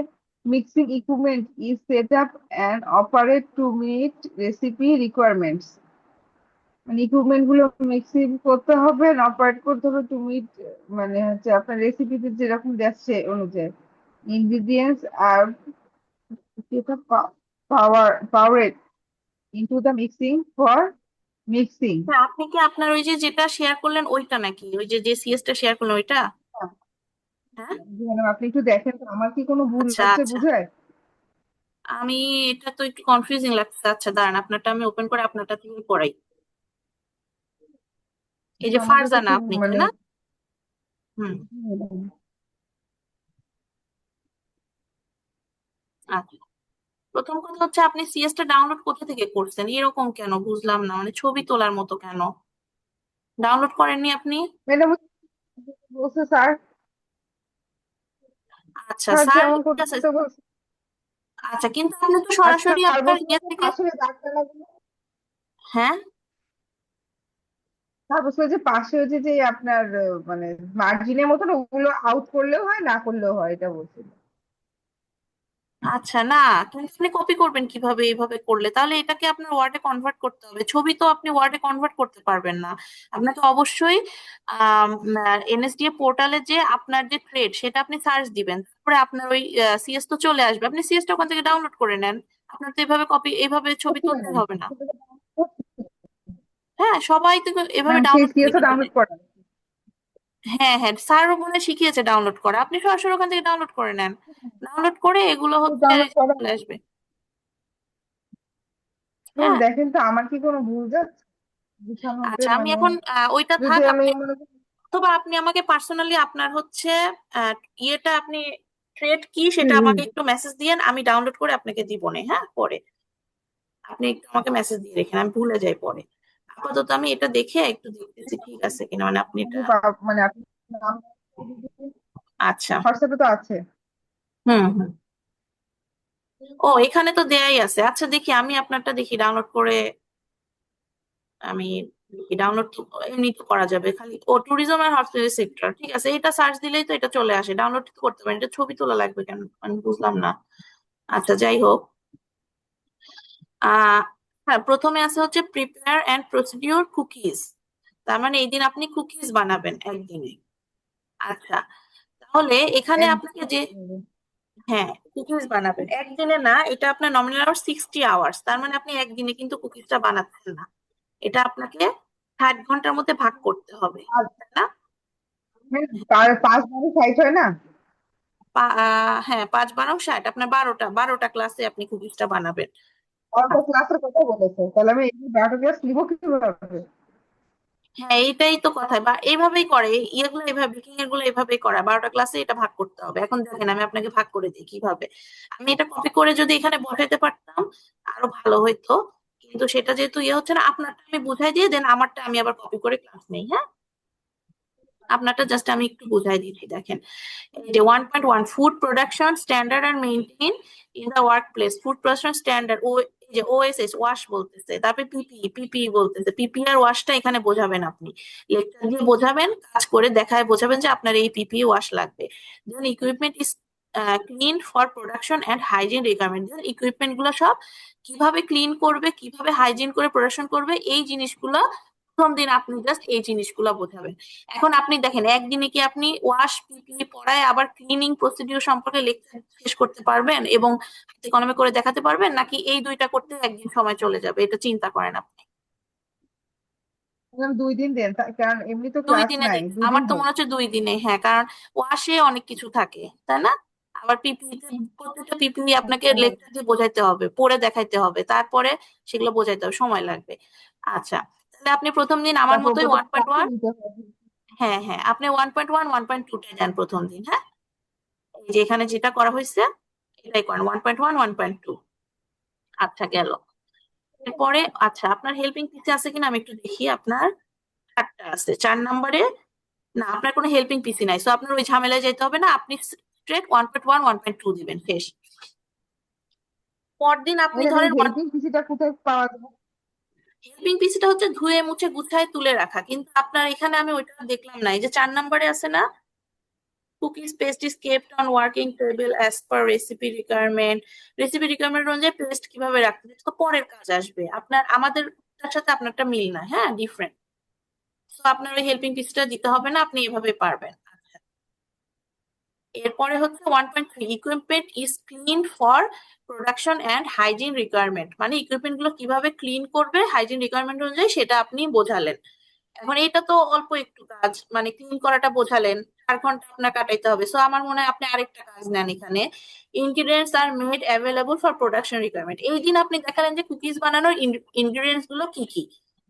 mixing equipment is set up and operate to meet recipe requirements, মানে ইকুইপমেন্ট গুলো মিক্সিং করতে হবে অপারেট করতে হবে টু মিট, মানে হচ্ছে আপনার রেসিপিতে যেরকম যাচ্ছে অনুযায়ী। Ingredients are powered into the mixing for mixing. হ্যাঁ, আপনি কি আপনার ওই যে যেটা শেয়ার করলেন ওইটা, নাকি ওই যে যে সিএস টা শেয়ার করলেন ওইটা? হ্যাঁ। ম্যাডাম আপনি একটু দেখেন তো আমার কি কোনো ভুল আচ্ছা আছে আচ্ছা, বুঝায়। আমি, এটা তো একটু কনফিউজিং লাগছে। আচ্ছা দাঁড়ান, আপনারটা আমি ওপেন করে আপনারটা থেকে পড়াই। এই তো যে আমাকে তো ফারজানা খুব আপনি, তাই মানে না? হুম। আচ্ছা, প্রথম কথা হচ্ছে আপনি সিএস টা ডাউনলোড কোথা থেকে করছেন? এরকম কেন বুঝলাম না, মানে ছবি তোলার মতো কেন? ডাউনলোড করেননি আপনি? ম্যাডাম বলছে স্যার, আচ্ছা স্যার স্যার, যেমন ঠিক আছে। করতে বলছে। আচ্ছা, কিন্তু আপনি তো আর সরাসরি স্যার আপনার বলছে ইয়ে যে থেকে। পাশে দাগটা লাগবে। হ্যাঁ। স্যার বলছে যে পাশে হচ্ছে যে আপনার মানে মার্জিনের মতন ওগুলো আউট করলেও হয় না করলেও হয়, এটা বলছিল। আচ্ছা, না, কিন্তু আপনি কপি করবেন কিভাবে এইভাবে করলে? তাহলে এটাকে আপনার ওয়ার্ডে কনভার্ট করতে হবে। ছবি তো আপনি ওয়ার্ডে কনভার্ট করতে পারবেন না। আপনাকে অবশ্যই এনএসডিএ পোর্টালে যে আপনার যে ট্রেড সেটা আপনি সার্চ দিবেন, তারপরে আপনার ওই সিএস তো চলে আসবে, আপনি সিএস টা ওখান থেকে ডাউনলোড করে নেন। আপনার তো এভাবে কপি, এইভাবে ছবি ওকে তুলতে ম্যাডাম, হবে না। হ্যাঁ, সবাই তো এভাবে ম্যাম সেই ডাউনলোড করে সিএসও নিতে ডাউনলোড দেয়। করা। হ্যাঁ হ্যাঁ, স্যারও মনে হয় শিখিয়েছে ডাউনলোড করা, আপনি সরাসরি ওখান থেকে ডাউনলোড করে নেন। ডাউনলোড করে এগুলো হচ্ছে ডাউনলোড করা। চলে আসবে। ম্যাম হ্যাঁ। দেখেন তো আমার কি কোনো ভুল যাচ্ছে বুঝানোতে, আচ্ছা, আমি মানে এখন ওইটা যদি থাক, আমি আপনি মনে করি অথবা আপনি আমাকে পার্সোনালি আপনার হচ্ছে ইয়েটা, আপনি থ্রেড কি হুম, সেটা হুম। আমাকে একটু মেসেজ দিয়েন, আমি ডাউনলোড করে আপনাকে দিব নে। হ্যাঁ, পরে আপনি একটু আমাকে মেসেজ দিয়ে রেখেন, আমি ভুলে যাই পরে। আপাতত আমি এটা দেখে একটু দেখতেছি ঠিক আছে কিনা, মানে আপনি এটা। মানে আপনি আচ্ছা। হোয়াটসঅ্যাপে তো আছে। হুম হুম। ও, এখানে তো দেয়াই আছে। আচ্ছা দেখি, আমি আপনারটা দেখি ডাউনলোড করে। আমি দেখি ডাউনলোড এমনি তো করা যাবে, খালি ও ট্যুরিজম আর হসপিটাল সেক্টর, ঠিক আছে, এটা সার্চ দিলেই তো এটা চলে আসে। ডাউনলোড করতে পারেন, এটা ছবি তোলা লাগবে কেন আমি বুঝলাম না। আচ্ছা, যাই হোক। আহ হ্যাঁ, প্রথমে আছে হচ্ছে প্রিপেয়ার এন্ড প্রসিডিউর কুকিজ। তার মানে এই দিন আপনি কুকিজ বানাবেন একদিনে। আচ্ছা, তাহলে এখানে একদিন আপনাকে যে হ্যাঁ কুকিজ বানাবেন একদিনে না, এটা আপনার নমিনাল আওয়ার 60 আওয়ার্স, তার মানে আপনি একদিনে কিন্তু কুকিজটা বানাচ্ছেন না, এটা আপনাকে 60 ঘন্টার মধ্যে ভাগ করতে হবে, তাই না? তার 5 মানে 60 হয় না? হ্যাঁ 5 12 60, আপনার 12টা ক্লাসে আপনি কুকিজটা বানাবেন। অল্প ক্লাসের কথা বলেছে, তাহলে আমি এই 12টা ক্লাস নিবো কিভাবে? হ্যাঁ এইটাই তো কথা, বা এইভাবেই করে ইয়েগুলো, এইভাবে বেকিং এর গুলো এইভাবেই করা, 12টা ক্লাসে এটা ভাগ করতে হবে। এখন দেখেন আমি আপনাকে ভাগ করে দিই কিভাবে। আমি এটা কপি করে যদি এখানে বসাইতে পারতাম আরো ভালো হইতো, কিন্তু সেটা যেহেতু ইয়ে হচ্ছে না, আপনারটা আমি বুঝাই দিয়ে দেন, আমারটা আমি আবার কপি করে ক্লাস নেই। হ্যাঁ, আপনারটা জাস্ট আমি একটু বুঝাই দিচ্ছি, দেখেন এই যে 1.1 food production standard are maintain in the workplace, food production standard ও এই যে ওএসএস ওয়াশ বলতেছে, তারপরে পিপিই বলতেছে, পিপিই আর ওয়াশটা এখানে বোঝাবেন, আপনি লেকচার দিয়ে বোঝাবেন, কাজ করে দেখায় বোঝাবেন যে আপনার এই পিপিই ওয়াশ লাগবে। Then equipment is clean for production and hygiene requirement, then equipment গুলো সব কিভাবে ক্লিন করবে, কিভাবে হাইজিন করে প্রোডাকশন করবে, এই জিনিসগুলো প্রথম দিন আপনি জাস্ট এই জিনিসগুলো বোঝাবেন। এখন আপনি দেখেন একদিনে কি আপনি ওয়াশ পিপিই পড়ায় আবার ক্লিনিং প্রসিডিউর সম্পর্কে লেকচার শেষ করতে পারবেন এবং হাতে কলমে করে দেখাতে পারবেন, নাকি এই দুইটা করতে একদিন সময় চলে যাবে? এটা চিন্তা করেন আপনি। 2 দিন দেন, কারণ এমনি তো 2 ক্লাস দিনে নাই, দেখ, 2 দিন আমার তো হোক। মনে হচ্ছে 2 দিনে, হ্যাঁ কারণ ওয়াশে অনেক কিছু থাকে, তাই না? আবার পিপিইতে প্রত্যেকটা পিপিই আপনাকে লেকচার দিয়ে বোঝাইতে হবে, পড়ে দেখাইতে হবে, তারপরে সেগুলো বোঝাইতে হবে, সময় লাগবে। আচ্ছা, তাহলে আপনি প্রথম দিন আমার তারপর মতোই ওটা ওয়ান পয়েন্ট ক্লাসে ওয়ান নিতে হবে। হ্যাঁ হ্যাঁ আপনি 1.1 1.2 দেন প্রথম দিন। হ্যাঁ, এই যে এখানে যেটা করা হয়েছে এটাই করেন, 1.1 1.2। আচ্ছা গেল। এরপরে আচ্ছা আপনার হেল্পিং পিসি আছে কিনা আমি একটু দেখি। আপনার 4টা আছে, 4 নম্বরে না আপনার কোনো হেল্পিং পিসি নাই, সো আপনার ওই ঝামেলায় যেতে হবে না, আপনি স্ট্রেট 1.1 1.2 দিবেন, শেষ। পরদিন আপনি ম্যাডাম, এই ধরেন হেল্পিং পিসিটা কোথায় পাওয়া যাবে? হেল্পিং পিসিটা হচ্ছে ধুয়ে মুছে গুছায় তুলে রাখা, কিন্তু আপনার এখানে আমি ওইটা দেখলাম না। এই যে 4 নম্বরে আছে না, cookies paste is kept on working table as per recipe requirement, recipe requirement অনুযায়ী পেস্ট কিভাবে রাখতে হবে, তো পরের কাজ আসবে, আপনার আমাদেরটার সাথে আপনারটা মিল না, হ্যাঁ ডিফারেন্ট। তো আপনার ওই হেল্পিং পিসটা দিতে হবে না, আপনি এভাবে পারবেন। আচ্ছা, এরপরে হচ্ছে 1.3 equipment is clean for production and hygiene requirement, মানে ইকুইপমেন্ট গুলো কিভাবে ক্লিন করবে হাইজিন রিকোয়ারমেন্ট অনুযায়ী সেটা আপনি বোঝালেন। এখন এটা তো অল্প একটু কাজ, মানে ক্লিন করাটা বোঝালেন, 4 ঘন্টা আপনার কাটাইতে হবে, সো আমার মনে হয় আপনি আরেকটা কাজ নেন এখানে, ingredients are made available for production requirement. এই দিন আপনি দেখালেন যে কুকিজ বানানোর ইনগ্রিডিয়েন্টস গুলো কি কি,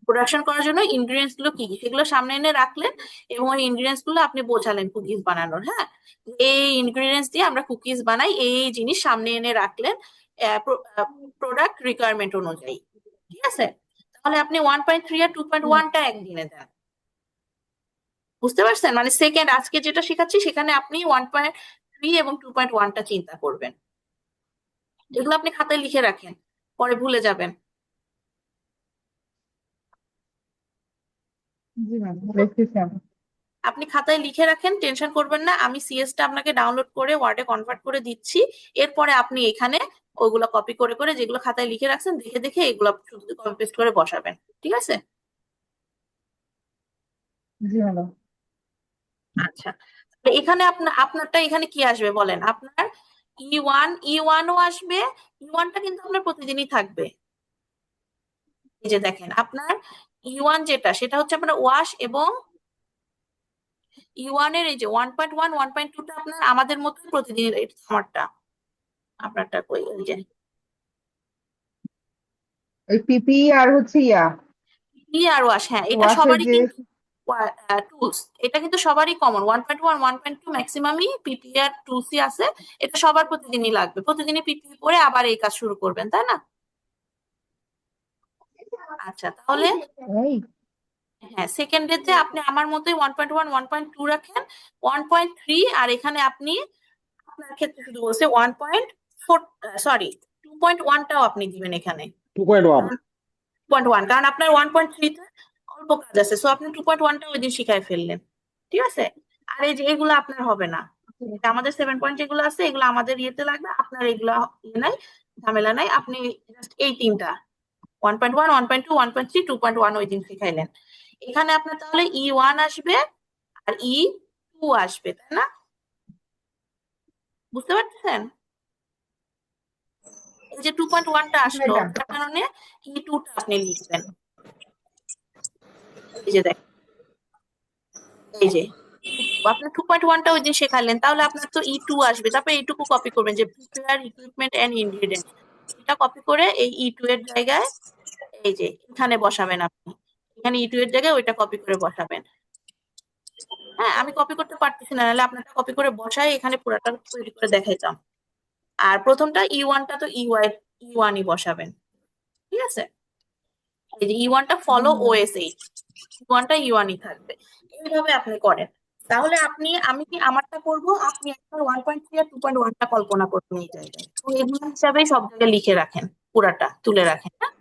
প্রোডাকশন করার জন্য ইনগ্রিডিয়েন্টস গুলো কি কি, সেগুলো সামনে এনে রাখলেন এবং ওই ইনগ্রিডিয়েন্টস গুলো আপনি বোঝালেন কুকিজ বানানোর। হ্যাঁ, এই ইনগ্রিডিয়েন্টস দিয়ে আমরা কুকিজ বানাই, এই জিনিস সামনে এনে রাখলেন প্রোডাক্ট রিকোয়ারমেন্ট অনুযায়ী। ঠিক আছে, তাহলে আপনি 1.3 আর 2.1টা একদিনে দেন। বুঝতে পারছেন? মানে সেকেন্ড আজকে যেটা শেখাচ্ছি সেখানে আপনি 1.3 এবং 2.1টা চিন্তা করবেন, এগুলো আপনি খাতায় লিখে রাখেন, পরে ভুলে যাবেন। জি ম্যাম, লিখতেছি আমি। আপনি খাতায় লিখে রাখেন, টেনশন করবেন না, আমি সিএসটা আপনাকে ডাউনলোড করে ওয়ার্ডে কনভার্ট করে দিচ্ছি। এরপরে আপনি এখানে ওইগুলো কপি করে করে যেগুলো খাতায় লিখে রাখছেন দেখে দেখে এগুলো শুধু কপি পেস্ট করে বসাবেন। ঠিক আছে? জি ম্যাডাম। আচ্ছা, তো এখানে আপনারটা এখানে কি আসবে বলেন? আপনার ই ওয়ানও আসবে, ই ওয়ানটা কিন্তু আপনার প্রতিদিনই থাকবে। এই যে দেখেন আপনার ই1 যেটা সেটা হচ্ছে আপনার ওয়াশ, এবং ই1 এর এই যে 1.1 1.2টা আপনার আমাদের মতোই প্রতিদিন, আমারটা আপনারটা কই, ওই যে ওই পিপি আর হচ্ছে ই আর ওয়াশ, হ্যাঁ এটা ওয়াশের সবারই যে কিন্তু টুলস, এটা কিন্তু সবারই কমন, 1.1 1.2 ম্যাক্সিমামই পিপি আর টুলসই আছে, এটা সবার প্রতিদিনই লাগবে, প্রতিদিনই পিপি পরে আবার এই কাজ শুরু করবেন, তাই না? আচ্ছা তাহলে এই হ্যাঁ সেকেন্ড ডেতে আপনি আমার মতোই 1.1 1.2 রাখেন, 1.3 আর এখানে আপনি আপনার ক্ষেত্রে শুধু বলছে 1.4 2.1টাও আপনি দিবেন এখানে, 2.1 2.1 কারণ আপনার 1.3তে অল্প কাজ আছে, সো আপনি 2.1টা ওই দিন শিখাই ফেললেন। ঠিক আছে, আর এই যে এগুলো আপনার হবে না, এটা আমাদের 7 পয়েন্ট যেগুলো আছে এগুলো আমাদের ইয়েতে লাগবে, আপনার এগুলো ইয়ে নাই, ঝামেলা নাই, আপনি জাস্ট এই তিনটা 1.1 1.2 1.3 2.1 ওই দিন শিখাইলেন। এখানে আপনার তাহলে ই1 আসবে আর ই2 আসবে, তাই না? বুঝতে পারছেন? এই যে 2.1টা আসলো, ম্যাডাম তার কারণে E2টা আপনি লিখবেন। এই যে দেখেন, এই যে আপনি 2.1টা ওই দিন শেখালেন, তাহলে আপনার তো E2 আসবে। তারপরে এইটুকু কপি করবেন যে প্রিপেয়ার ইকুইপমেন্ট এন্ড ইনগ্রিডিয়েন্টস, এটা কপি করে এই E2 এর জায়গায় এই যে এখানে বসাবেন আপনি। এখানে E2 এর জায়গায় ওইটা কপি করে বসাবেন। হ্যাঁ, আমি কপি করতে পারতেছি না, নাহলে আপনারটা কপি করে বসাই এখানে পুরাটা তৈরি করে দেখাইতাম। আর প্রথমটা E1টা তো E1ই বসাবেন, ঠিক আছে? এই যে E1টা ফলো OSH, E1টা E1ই থাকবে। এইভাবে আপনি করেন, তাহলে আমি কি আমারটা করব, আপনি একটা 1.3 আর 2.1টা কল্পনা করবেন এই জায়গায়, তো এগুলো হিসাবে সব জায়গায় লিখে রাখেন, পুরাটা তুলে রাখেন। হ্যাঁ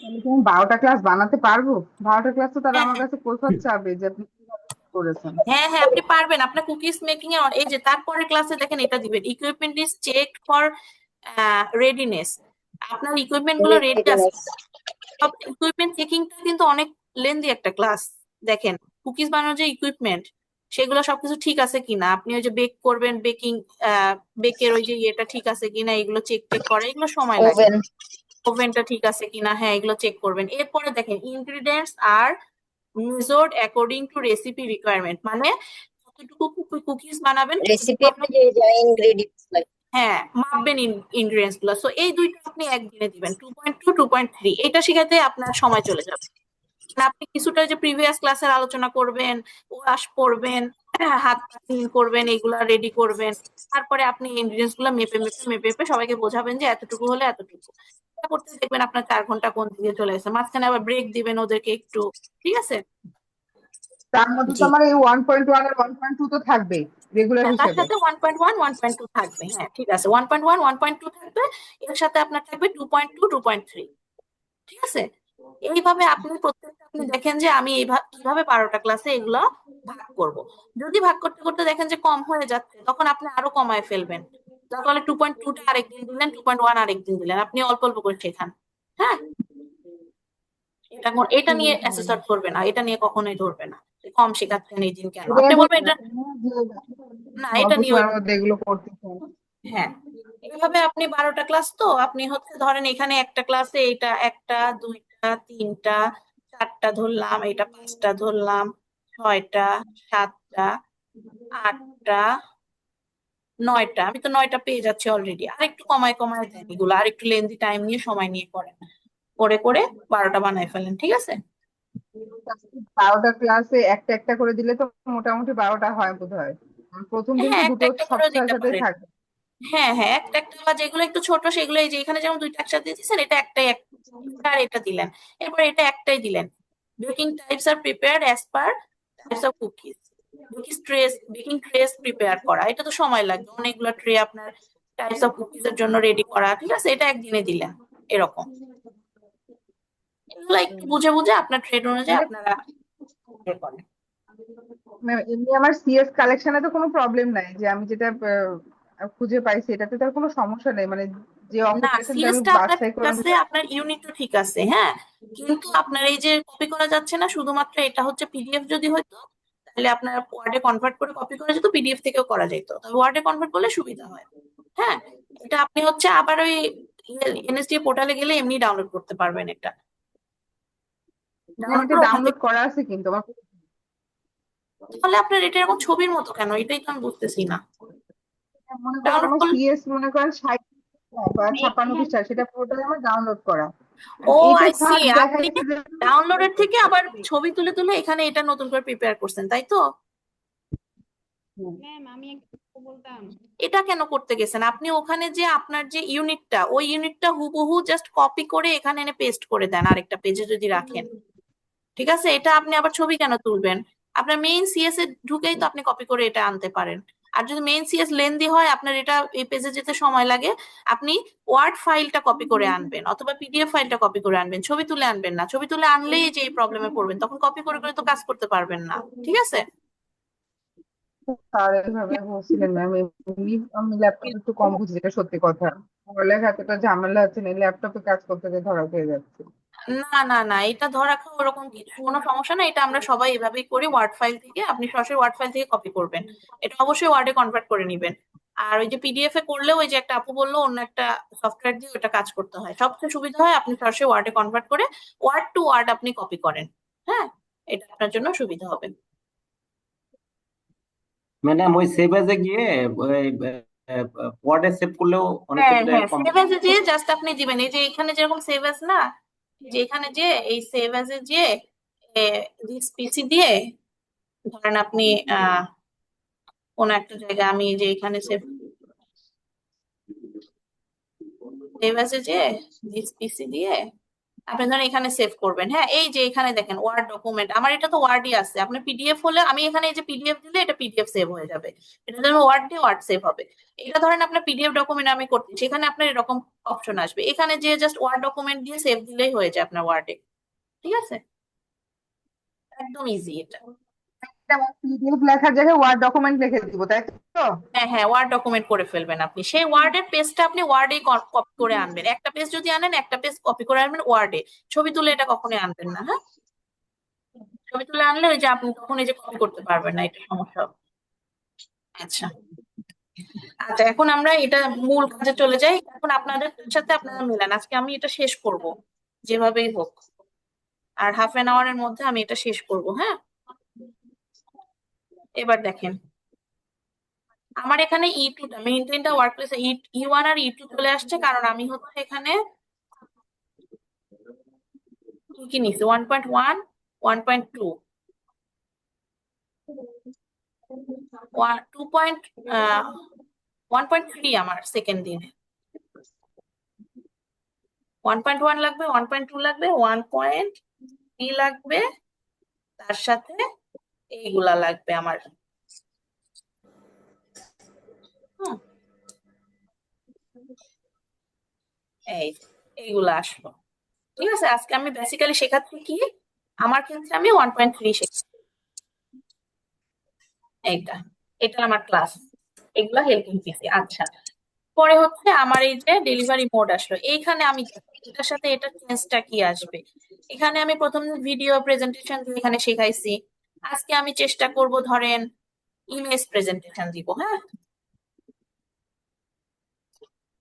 তাহলে কি আমি 12টা ক্লাস বানাতে পারবো? 12টা ক্লাস তো তারা হ্যাঁ আমার কাছে কোথাও চাবে যে আপনি কিভাবে করেছেন। হ্যাঁ হ্যাঁ, আপনি পারবেন। আপনার কুকিজ মেকিং এ এই যে তারপরে ক্লাসে দেখেন এটা দিবেন, equipment is check for readiness. আপনার ইকুইপমেন্ট গুলো রেডি আছে, সব ইকুইপমেন্ট চেকিংটা কিন্তু অনেক লেন্দি একটা ক্লাস। দেখেন কুকিজ বানানোর যে ইকুইপমেন্ট, সেগুলো সবকিছু ঠিক আছে কিনা, আপনি ওই যে বেক করবেন, বেকের ওই যে ইয়েটা ঠিক আছে কিনা, এগুলো চেক টেক করে, এগুলো সময় লাগে। ওভেন ওভেনটা ঠিক আছে কিনা, হ্যাঁ এগুলো চেক করবেন। এরপরে দেখেন ingredients are measured according to recipe requirement, মানে কতটুকু কুকিজ বানাবেন রেসিপি ততটুকু অনুযায়ী যা ইনগ্রেডিয়েন্টস লাগে। হ্যাঁ মাপবেন ইনগ্রিডিয়েন্টস গুলো। সো এই দুইটা আপনি একদিনে দিবেন, 2.2 2.3, এটা শিখাতে আপনার সময় চলে যাবে। মানে আপনি কিছুটা যে প্রিভিয়াস ক্লাসের আলোচনা করবেন, ওয়াশ করবেন, হাত পা ক্লিন করবেন, এগুলা রেডি করবেন, তারপরে আপনি ইনগ্রিডিয়েন্টস গুলো মেপে মেপে মেপে মেপে সবাইকে বোঝাবেন যে এতটুকু হলে এতটুকু। এটা করতে দেখবেন আপনার 4 ঘন্টা কোন দিকে চলে গেছে, মাঝখানে আবার ব্রেক দিবেন ওদেরকে একটু, ঠিক আছে? তার মধ্যে তো জি, আমার এই 1.1 আর 1.2 তো থাকবেই রেগুলার হ্যাঁ তার হিসেবে। সাথে 1.1 1.2 থাকবে, হ্যাঁ ঠিক আছে, 1.1 1.2 থাকবে, এর সাথে আপনার থাকবে 2.2 2.3, ঠিক আছে? এইভাবে আপনি প্রত্যেকটা আপনি দেখেন যে আমি কিভাবে 12টা ক্লাসে এগুলো ভাগ করব। যদি ভাগ করতে করতে দেখেন যে কম হয়ে যাচ্ছে, তখন আপনি আরো কমায় ফেলবেন। তাহলে 2.2টা আরেকদিন দিলেন, 2.1 আরেকদিন দিলেন, আপনি অল্প অল্প করে শেখান। হ্যাঁ, এটা নিয়ে অ্যাসেসর ধরবে না, এটা নিয়ে কখনোই ধরবে না যে কম শেখাচ্ছেন এই দিন কেন, এটাই আপনি আমি বলবেন এটা যে না, এটা অল্প নিয়ে সময়ের মধ্যে এগুলো করতে চাই। হ্যাঁ। এইভাবে আপনি 12টা ক্লাস, তো আপনি হচ্ছে ধরেন এখানে একটা ক্লাসে এটা 1টা 2টা 3টা 4টা ধরলাম, এটা 5টা ধরলাম, 6টা 7টা 8টা 9টা, আমি তো 9টা পেয়ে যাচ্ছি অলরেডি। আর একটু কমায় কমায় দেন এগুলো, আর একটু লেন্দি টাইম নিয়ে সময় নিয়ে করেন, করে করে 12টা বানায় ফেলেন, ঠিক আছে? 12টা ক্লাসে একটা একটা করে দিলে তো মোটামুটি 12টা হয় বোধহয়। প্রথম দিন তো হ্যাঁ একটা দুটো একটা করে সপ্তাহের দিতে সাথেই পারেন। থাকে। হ্যাঁ হ্যাঁ, একটা একটা বা যেগুলো একটু ছোট সেগুলো, এই যে এখানে যেমন দুইটা একসাথে দিয়েছেন, এটা একটাই আর এটা দিলেন, এরপর এটা একটাই দিলেন। Baking types are prepared as per types of cookies. Baking trace prepare করা, এটা তো সময় লাগবে, অনেকগুলো ট্রে আপনার টাইপস অফ কুকিজ এর জন্য রেডি করা, ঠিক আছে? এটা একদিনে দিলেন, এরকম। এগুলো একটু বুঝে বুঝে আপনার ট্রেড অনুযায়ী মানে আপনারা ইয়ে করেন। এমনি আমার সিএস কালেকশনে তো কোনো প্রবলেম নাই, যে আমি যেটা খুঁজে পাইছি এটাতে তার কোনো সমস্যা নেই, মানে যে না, অকুপেশনটা আমি সিএসটা আপনার বাছাই ঠিক করে আছে, নিতে। আপনার ইউনিটও ঠিক আছে, হ্যাঁ, কিন্তু আপনার এই যে কপি করা যাচ্ছে না, শুধুমাত্র এটা হচ্ছে পিডিএফ যদি হতো তাহলে আপনার ওয়ার্ডে কনভার্ট করে কপি করা যেত, পিডিএফ থেকেও করা যেত, তবে ওয়ার্ডে কনভার্ট করলে সুবিধা হয়। হ্যাঁ, এটা আপনি হচ্ছে আবার ওই এনএসডি পোর্টালে গেলে এমনি ডাউনলোড করতে পারবেন, এটা ডাউনলোড এটা করে ওখান ডাউনলোড থেকে। করা আছে কিন্তু আমার। তাহলে আপনার এটা এরকম ছবির মতো কেন, এটাই তো আমি বুঝতেছি না। মনে করেন ডাউনলোড আমার করলে সিএস মনে করেন 60 বা 56 পৃষ্ঠা, সেটা পুরোটাই আমার ডাউনলোড করা। ও এইটা আই সি, ফার্স্ট দেখা আপনি গেছে যে ডাউনলোডের থেকে আবার ছবি তুলে তুলে এখানে এটা নতুন করে প্রিপেয়ার করছেন, তাই তো? এটা কেন করতে গেছেন আপনি? ওখানে যে আপনার যে ইউনিটটা, ওই ইউনিটটা হুবহু জাস্ট কপি করে এখানে এনে পেস্ট করে দেন আরেকটা পেজে যদি রাখেন, ঠিক আছে? এটা আপনি আবার ছবি কেন তুলবেন? আপনার মেইন সিএস এ ঢুকেই তো আপনি কপি করে এটা আনতে পারেন। আর যদি মেইন সিএস লেন্দি হয়, আপনার এটা এই পেজে যেতে সময় লাগে, আপনি ওয়ার্ড ফাইলটা কপি করে আনবেন অথবা পিডিএফ ফাইলটা কপি করে আনবেন, ছবি তুলে আনবেন না। ছবি তুলে আনলেই যে এই প্রবলেমে পড়বেন, তখন কপি করে করে তো কাজ করতে পারবেন না, ঠিক আছে? স্যার এভাবে বলছিলেন ম্যাম। এমনি আমি ল্যাপটপ একটু কম বুঝি, এটা সত্যি কথা। পড়ালেখা এতটা ঝামেলা আছে না, ল্যাপটপে কাজ করতে গিয়ে ধরা খেয়ে যাচ্ছে। না না না, এটা ধরা খাওয়া ওরকম কিছু কোনো সমস্যা না, এটা আমরা সবাই এভাবেই করি। ওয়ার্ড ফাইল থেকে আপনি সরাসরি ওয়ার্ড ফাইল থেকে কপি করবেন, এটা অবশ্যই ওয়ার্ডে কনভার্ট করে নেবেন। আর ওই যে পিডিএফ এ করলেও ওই যে একটা আপু বললো অন্য একটা সফটওয়্যার দিয়ে ওটা কাজ করতে হয়, সবচেয়ে সুবিধা হয় আপনি সরাসরি ওয়ার্ডে কনভার্ট করে ওয়ার্ড টু ওয়ার্ড আপনি কপি করেন। হ্যাঁ, এটা আপনার জন্য সুবিধা হবে। ম্যাডাম ওই সেভ এজে গিয়ে ওই ওয়ার্ডে সেভ করলেও অনেক হ্যাঁ ক্ষেত্রে হ্যাঁ, কম। সেভ এজ এ যে জাস্ট আপনি দিবেন, এই যে এখানে যেরকম সেভ এজ না, যে এখানে যে এই সেভ এজ এ যে দিস পিসি দিয়ে ধরেন আপনি কোন একটা জায়গায় আমি যে এখানে সেভ আছে যে দিস পিসি দিয়ে আপনি ধরেন এখানে সেভ করবেন। হ্যাঁ, এই যে এখানে দেখেন ওয়ার্ড ডকুমেন্ট, আমার এটা তো ওয়ার্ডই আছে, আপনার পিডিএফ হলে আমি এখানে এই যে পিডিএফ দিলে এটা পিডিএফ সেভ হয়ে যাবে, এটা ধরেন ওয়ার্ড দিয়ে ওয়ার্ড সেভ হবে। এটা ধরেন আপনার পিডিএফ ডকুমেন্ট আমি করছি, সেখানে আপনার এরকম অপশন আসবে, এখানে যে জাস্ট ওয়ার্ড ডকুমেন্ট দিয়ে সেভ দিলেই হয়ে যায় আপনার ওয়ার্ডে। ঠিক আছে, একদম ইজি এটা। পিডিএফ লেখার জায়গায় ওয়ার্ড ডকুমেন্ট লিখে দিব, তাই তো? হ্যাঁ হ্যাঁ, ওয়ার্ড ডকুমেন্ট করে ফেলবেন আপনি, সেই ওয়ার্ডের পেজটা আপনি ওয়ার্ডে কপি করে আনবেন, একটা পেজ যদি আনেন একটা পেজ কপি করে আনবেন ওয়ার্ডে, ছবি তুলে এটা কখনোই আনবেন না। হ্যাঁ, ছবি তুলে আনলে ওই যে আপনি তখন এই যে কপি করতে পারবেন না, এটা সমস্যা হবে। আচ্ছা আচ্ছা, এখন আমরা এটা মূল কাজে চলে যাই। এখন আপনাদের সাথে আপনারা মিলান, আজকে আমি এটা শেষ করব যেভাবেই হোক, আর হাফ এন আওয়ারের মধ্যে আমি এটা শেষ করব। হ্যাঁ, এবার দেখেন আমার এখানে E2 মেইনটেইনটা ওয়ার্ক প্লেসে E1 আর E2 চলে আসছে, কারণ আমি হচ্ছে এখানে কি কি নিছি 1.1 1.2 1.3 আমার সেকেন্ড দিনে 1.1 লাগবে, 1.2 লাগবে, 1.3 লাগবে, তার সাথে এইগুলা লাগবে আমার। হুম, এইগুলা আসলো। ঠিক আছে, আজকে আমি বেসিক্যালি শেখাচ্ছি কি, আমার ক্ষেত্রে আমি 1.3 শেখাচ্ছি। এইটা এটা আমার ক্লাস, এগুলা হেল্পিং পিসি। আচ্ছা, পরে হচ্ছে আমার এই যে ডেলিভারি মোড আসলো, এইখানে আমি এটার সাথে এটা চেঞ্জটা কি আসবে। এখানে আমি প্রথম ভিডিও প্রেজেন্টেশন এখানে শেখাইছি, আজকে আমি চেষ্টা করব ধরেন ইমেজ প্রেজেন্টেশন দিব। হ্যাঁ,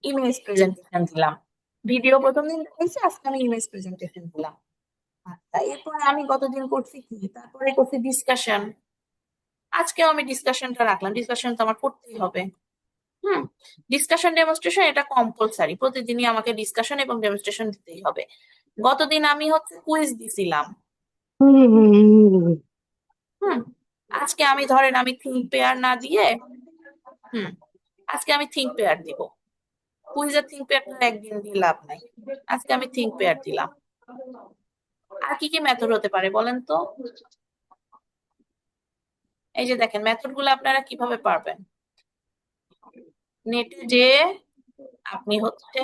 ইমেজ প্রেজেন্টেশন দিলাম, ভিডিও প্রথম দিন দেখাইছি, আজকে আমি ইমেজ প্রেজেন্টেশন দিলাম। আচ্ছা, এরপরে আমি গতদিন করছি কি, তারপরে করছি ডিসকাশন, আজকেও আমি ডিসকাশনটা রাখলাম, ডিসকাশন তো আমার করতেই হবে। হুম, ডিসকাশন ডেমনস্ট্রেশন এটা কম্পালসারি, প্রতিদিনই আমাকে ডিসকাশন এবং ডেমনস্ট্রেশন দিতেই হবে। গতদিন আমি হচ্ছে কুইজ দিছিলাম। হুম, আজকে আমি ধরেন আমি থিঙ্ক পেয়ার না দিয়ে আজকে আমি থিঙ্ক পেয়ার দিব। কুইজ আর থিঙ্ক পেয়ার তো একদিন দিয়ে লাভ নাই, আজকে আমি থিঙ্ক পেয়ার দিলাম। আর কি কি মেথড হতে পারে বলেন তো? এই যে দেখেন মেথড গুলো আপনারা কিভাবে পারবেন, নেটে যে আপনি হচ্ছে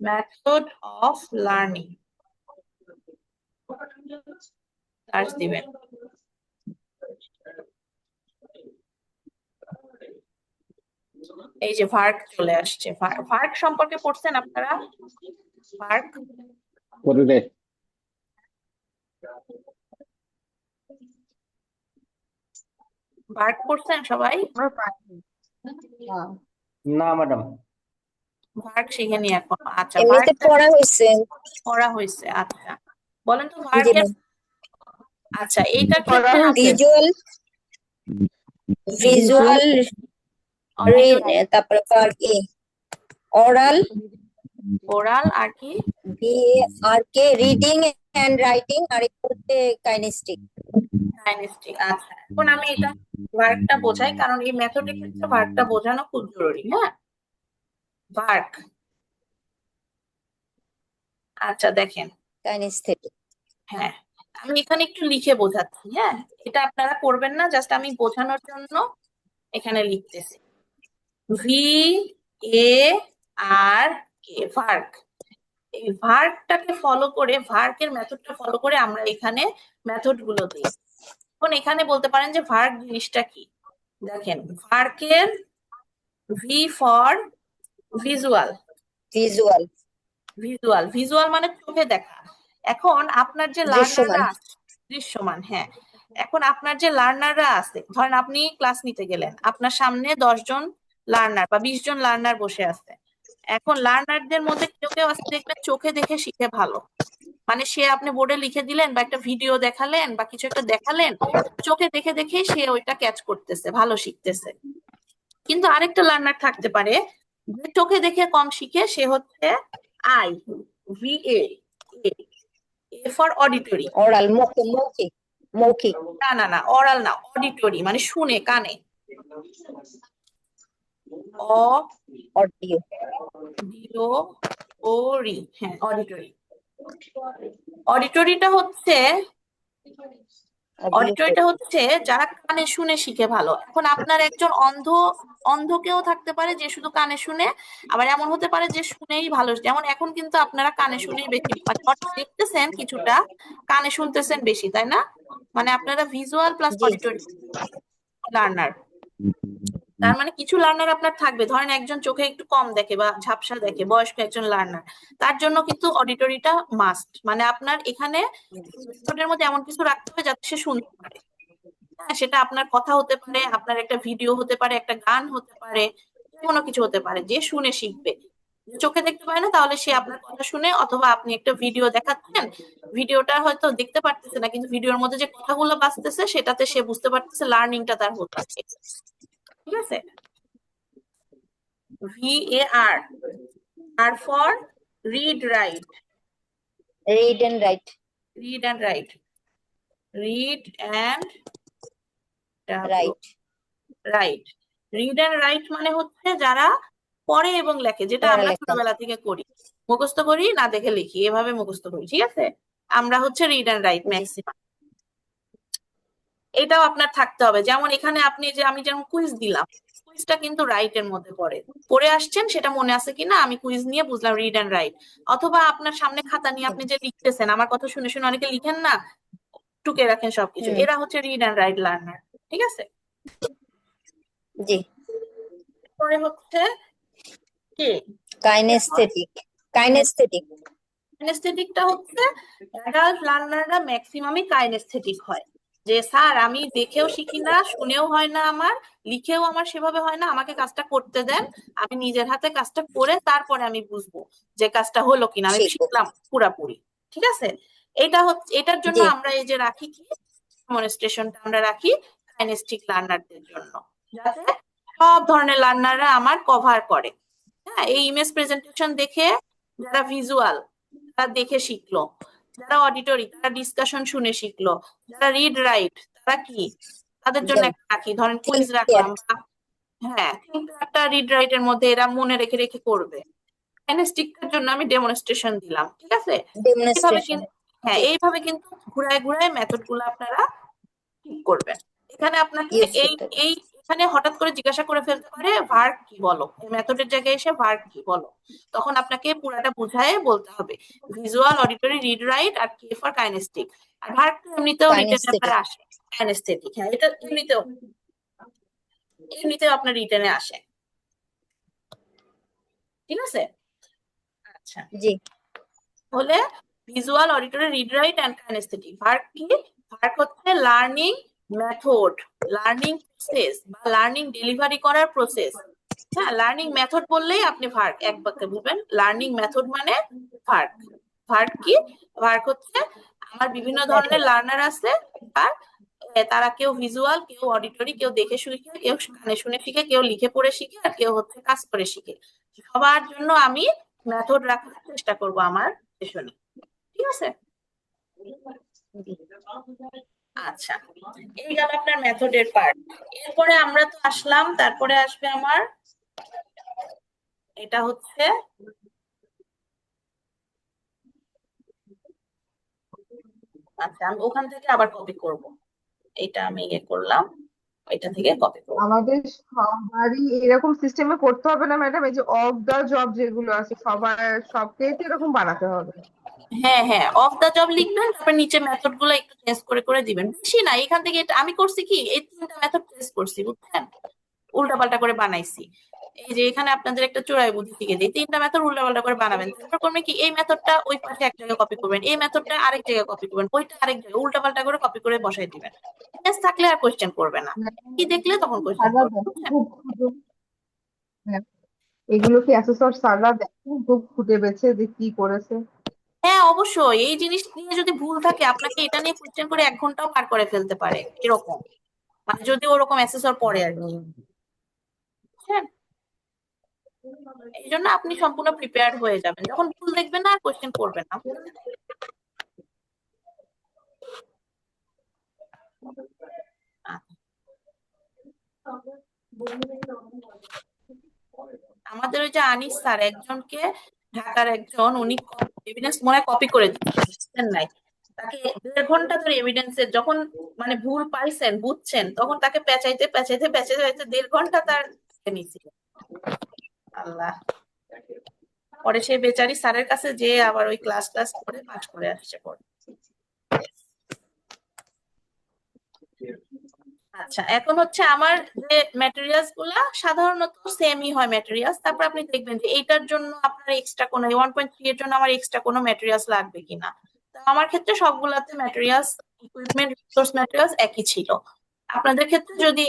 মেথড অফ লার্নিং সার্চ দিবেন, এই যে ভার্ক চলে আসছে। ভার্ক সম্পর্কে পড়ছেন আপনারা? ভার্ক করে দে। ভার্ক পড়ছেন সবাই? আমরা পাইনি। হ্যাঁ। না ম্যাডাম। ভার্ক শিখে নি এখন। আচ্ছা, এমনিতে ভার্কটা পড়া হয়েছে। পড়া হয়েছে। আচ্ছা, বলেন তো জি ভার্কের। ম্যাম। আচ্ছা, এইটার পড়া ক্ষেত্রে হয়েছে। ভিজুয়াল ভিজুয়াল তারপরে অরাল ওরাল আর কি VARK রিডিং এন্ড রাইটিং, আর একটা হচ্ছে কাইনেস্টিক। ডাইনেস্টিক। আচ্ছা, এখন আমি এটা ভার্কটা বোঝাই, কারণ এই মেথডের ক্ষেত্রে ভার্কটা বোঝানো খুব জরুরি। হ্যাঁ, ভার্ক। আচ্ছা দেখেন, কাইনেস্থেটিক। হ্যাঁ আমি এখানে একটু লিখে বোঝাচ্ছি। হ্যাঁ, এটা আপনারা করবেন না, জাস্ট আমি বোঝানোর জন্য এখানে লিখতেছি। VARK, ভার্ক। এই ভার্কটাকে ফলো করে, ভার্কের মেথডটা ফলো করে আমরা এখানে মেথড গুলো দিই। এখন এখানে বলতে পারেন যে ভার্ক জিনিসটা কি। দেখেন ভার্কের V for visual, visual, visual মানে চোখে দেখা। এখন আপনার যে দৃশ্যমান। লার্নাররা আছে, দৃশ্যমান, হ্যাঁ। এখন আপনার যে লার্নাররা আছে, ধরেন আপনি ক্লাস নিতে গেলেন, আপনার সামনে 10 জন লার্নার বা 20 জন লার্নার বসে আছে। এখন লার্নারদের মধ্যে কেউ কেউ আছে দেখবেন চোখে দেখে শিখে ভালো, মানে সে আপনি বোর্ডে লিখে দিলেন বা একটা ভিডিও দেখালেন বা কিছু একটা দেখালেন, চোখে দেখে দেখে সে ওইটা ক্যাচ করতেছে, ভালো শিখতেছে। কিন্তু আরেকটা লার্নার থাকতে পারে যে চোখে দেখে কম শিখে, সে হচ্ছে I, VA, A for auditory. Oral, মৌখিক, মৌখিক, না, অরাল না, অডিটরি মানে শুনে কানে। অডিও, অডিও, হ্যাঁ অডিটরি। অডিটরিটা হচ্ছে অডিও, অডিটরিটা হচ্ছে যারা কানে শুনে শিখে ভালো। এখন আপনার একজন অন্ধ কেউ থাকতে পারে যে শুধু কানে শুনে, আবার এমন হতে পারে যে শুনেই ভালো। যেমন এখন কিন্তু আপনারা কানে শুনেই বেশি, মানে দেখতেছেন কিছুটা, কানে শুনতেছেন বেশি, তাই না? মানে আপনারা ভিজুয়াল প্লাস জি, অডিটরি লার্নার। তার মানে কিছু লার্নার আপনার থাকবে, ধরেন একজন চোখে একটু কম দেখে বা ঝাপসা দেখে, বয়স্ক একজন লার্নার, তার জন্য কিন্তু অডিটরিটা মাস্ট। মানে আপনার এখানে মেথডের মধ্যে এমন কিছু রাখতে হবে যাতে সে শুনতে পারে। হ্যাঁ, সেটা আপনার কথা হতে পারে, আপনার একটা ভিডিও হতে পারে, একটা গান হতে পারে, কোনো কিছু হতে পারে, যে শুনে শিখবে। যে চোখে দেখতে পায় না, তাহলে সে আপনার কথা শুনে, অথবা আপনি একটা ভিডিও দেখাচ্ছেন, ভিডিওটা হয়তো দেখতে পারতেছে না, কিন্তু ভিডিওর মধ্যে যে কথাগুলো বাজতেছে সেটাতে সে বুঝতে পারতেছে, লার্নিংটা তার হচ্ছে। ঠিক আছে? VAR, R for read write, read and write, read and write, read and write, write. Read and write মানে হচ্ছে যারা পড়ে এবং লেখে, যেটা আমরা পড়ালেখা, ছোটবেলা থেকে করি, মুখস্থ করি না দেখে লিখি, এভাবে মুখস্থ করি। ঠিক আছে? আমরা হচ্ছে read and right G, maximum. এটাও আপনার থাকতে হবে। যেমন এখানে আপনি যে, আমি যেমন কুইজ দিলাম, কুইজটা কিন্তু রাইট এর মধ্যে পড়ে। পড়ে আসছেন সেটা মনে আছে কিনা, আমি কুইজ নিয়ে বুঝলাম, রিড অ্যান্ড রাইট। অথবা আপনার সামনে খাতা নিয়ে আপনি যে লিখতেছেন, আমার কথা শুনে শুনে অনেকে লিখেন না, টুকে রাখেন সবকিছু, হুম, এরা হচ্ছে রিড অ্যান্ড রাইট লার্নার। ঠিক আছে? জি, পরে হচ্ছে কে, কাইনেস্থেটিক, কাইনেস্থেটিক, কাইনেস্থেটিকটা হচ্ছে অ্যাডাল্ট লার্নাররা ম্যাক্সিমামই কাইনেস্থেটিক হয়। যে স্যার আমি দেখেও শিখি না, শুনেও হয় না আমার, লিখেও আমার সেভাবে হয় না, আমাকে কাজটা করতে দেন, আমি নিজের হাতে কাজটা করে তারপরে আমি বুঝবো যে কাজটা হলো কিনা, আমি শিখবো, শিখলাম পুরাপুরি। ঠিক আছে? এটা হচ্ছে, এটার জন্য জি, আমরা এই যে রাখি কি, ডেমনস্ট্রেশনটা আমরা রাখি কাইনেস্টিক লার্নারদের জন্য, যাতে সব ধরনের লার্নাররা আমার কভার করে। হ্যাঁ, এই ইমেজ প্রেজেন্টেশন দেখে যারা ভিজুয়াল, তারা দেখে শিখলো, যারা অডিটরি তারা ডিসকাশন শুনে শিখলো, যারা রিড রাইট তারা কি, তাদের জন্য একটা রাখি, ধরেন কুইজ থিঙ্ক রাখলাম, বা হ্যাঁ কিন্তু একটা রিড রাইট এর মধ্যে এরা মনে রেখে রেখে করবে। কাইনেস্টিকটার জন্য আমি ডেমনস্ট্রেশন দিলাম। ঠিক আছে? এইভাবে ডেমনস্ট্রেশন, কিন্তু, হ্যাঁ জি, এইভাবে কিন্তু ঘুরায় ঘুরায় মেথড গুলো আপনারা ঠিক করবেন। এখানে আপনাকে ইউজ এই করতে হবে, এই এখানে হঠাৎ করে জিজ্ঞাসা করে ফেলতে পারে ভার্ব কি বলো, এই মেথডের জায়গায় এসে ভার্ব কি বলো, তখন আপনাকে পুরাটা বুঝায় বলতে হবে ভিজুয়াল, অডিটরি, রিড রাইট, আর কে ফর কাইনেস্টিক। আর ভার্ব তো এমনিতেও রিটেনে আপনার কাইনেস্থেটিক, আসে, কাইনেস্থেটিক, হ্যাঁ এটা এমনিতেও আপনার রিটেনে আসে। ঠিক আছে? আচ্ছা, জি, তাহলে visual, auditory, read write and kinesthetic. VARK কি? ভার্ব হচ্ছে লার্নিং মেথড, লার্নিং প্রসেস বা লার্নিং ডেলিভারি করার প্রসেস। হ্যাঁ, লার্নিং মেথড বললেই আপনি ভার্ব এক বাক্যে বলবেন, লার্নিং মেথড মানে ভার্ব। ভার্ব কি? ভার্ব হচ্ছে আমার বিভিন্ন ধরনের মেথড, লার্নার আছে, আর তারা কেউ ভিজুয়াল, কেউ অডিটরি, কেউ দেখে শিখে, কেউ কানে শুনে শিখে, কেউ লিখে পড়ে শিখে, আর কেউ হচ্ছে কাজ করে শিখে। সবার জন্য আমি মেথড রাখার চেষ্টা করব আমার সেশনে। ঠিক আছে? জি, আচ্ছা, এই গেল আপনার মেথডের পার্ট। এরপরে আমরা তো আসলাম, তারপরে আসবে আমার, এটা হচ্ছে, আচ্ছা আমি ওখান থেকে আবার কপি করব, এটা আমি ইয়ে করলাম। এটা থেকে কপি করবো। আমাদের সবারই এরকম সিস্টেমে করতে হবে না ম্যাডাম? এই যে অফ দা জব যেগুলো আছে সবার সবকেই তো এরকম বানাতে হবে? হ্যাঁ হ্যাঁ, অফ দা জব লিখবেন, তারপর নিচে মেথড গুলো একটু চেঞ্জ করে করে দিবেন, বেশি না। এখান থেকে আমি করছি কি, এই 3টা মেথড চেঞ্জ করছি, বুঝছেন, উল্টাপাল্টা করে বানাইছি। এই যে এখানে আপনাদের একটা চোরাই বুদ্ধি থেকে দিই, 3টা মেথড উল্টাপাল্টা করে বানাবেন। তারপর করবেন কি, এই মেথডটা ওই পাশে এক জায়গায় কপি করবেন, এই মেথডটা আরেক জায়গায় কপি করবেন, ওইটা আরেক জায়গায় উল্টাপাল্টা করে কপি করে বসাই দিবেন। চেঞ্জ থাকলে আর কোয়েশ্চেন করবে না, কি দেখলে তখন কোয়েশ্চেন স্যাররা করবে, দেখেন বুঝছেন? খুব খুঁজে, হ্যাঁ, এগুলো কি অ্যাসেসর স্যাররা দেখেন খুব খুঁজে বেছে যে কি করেছে? হ্যাঁ অবশ্যই, এই জিনিস নিয়ে যদি ভুল থাকে আপনাকে এটা নিয়ে কোয়েশ্চেন করে 1 ঘন্টাও পার করে ফেলতে পারে, এরকম, মানে যদি ওরকম অ্যাসেসর পড়ে আর কি, বুঝছেন? এই জন্য আপনি সম্পূর্ণ প্রিপেয়ার্ড হয়ে যাবেন, যখন ভুল দেখবেন না আর কোয়েশ্চেন করবেন না। আমাদের ওই যে আনিস স্যার একজনকে, ঢাকার একজন, উনি এভিডেন্স মনে হয় কপি করে দিচ্ছেন নাই, তাকে 1.5 ঘন্টা ধরে এভিডেন্সের যখন মানে ভুল পাইছেন বুঝছেন, তখন তাকে পেঁচাইতে পেঁচাইতে পেঁচাইতে পেঁচাইতে 1.5 ঘন্টা তার নিয়েছিল। আল্লাহ, পরে সে বেচারি স্যারের কাছে যে আবার ওই ক্লাস ক্লাস করে পাস করে আসছে পরে। আচ্ছা, এখন হচ্ছে আমার যে ম্যাটেরিয়ালস গুলা সাধারণত সেমই হয় ম্যাটেরিয়ালস, তারপর আপনি দেখবেন যে এইটার জন্য আপনার এক্সট্রা কোনো 1.3 এর জন্য আমার এক্সট্রা কোনো ম্যাটেরিয়ালস লাগবে কিনা। তো আমার ক্ষেত্রে সবগুলাতে ম্যাটেরিয়ালস, ইকুইপমেন্ট, রিসোর্স ম্যাটেরিয়ালস একই ছিল। আপনাদের ক্ষেত্রে যদি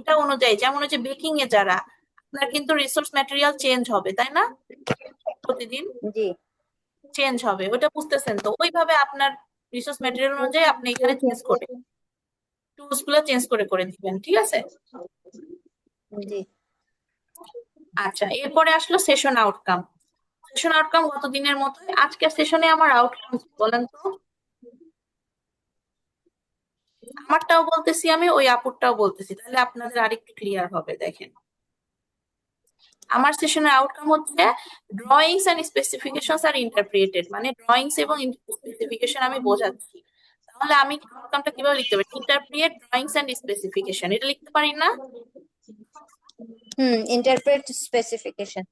এটা অনুযায়ী, যেমন হচ্ছে বেকিং এ যারা, আপনার কিন্তু রিসোর্স ম্যাটেরিয়াল চেঞ্জ হবে, তাই না? প্রতিদিন জি চেঞ্জ হবে, ওটা বুঝতেছেন তো? ওইভাবে আপনার রিসোর্স ম্যাটেরিয়াল অনুযায়ী আপনি এখানে চেঞ্জ করে টুলস গুলো চেঞ্জ করে করে দিবেন, ঠিক আছে? জি আচ্ছা, এরপরে আসলো সেশন আউটকাম। সেশন আউটকাম গত দিনের মতোই, আজকের সেশনে আমার আউটকাম বলেন তো? আমারটাও বলতেছি আমি, ওই আপুরটাও বলতেছি, তাহলে আপনাদের আরেকটু ক্লিয়ার হবে। দেখেন, আমার সেশনের আউটকাম হচ্ছে drawings and specifications are interpreted, মানে ড্রয়িংস এবং স্পেসিফিকেশন আমি বোঝাচ্ছি। তাহলে আমি আউটকামটা কিভাবে লিখতে পারি? ইন্টারপ্রিট ড্রয়িংস এন্ড স্পেসিফিকেশন, এটা লিখতে পারি না? Interpret specification.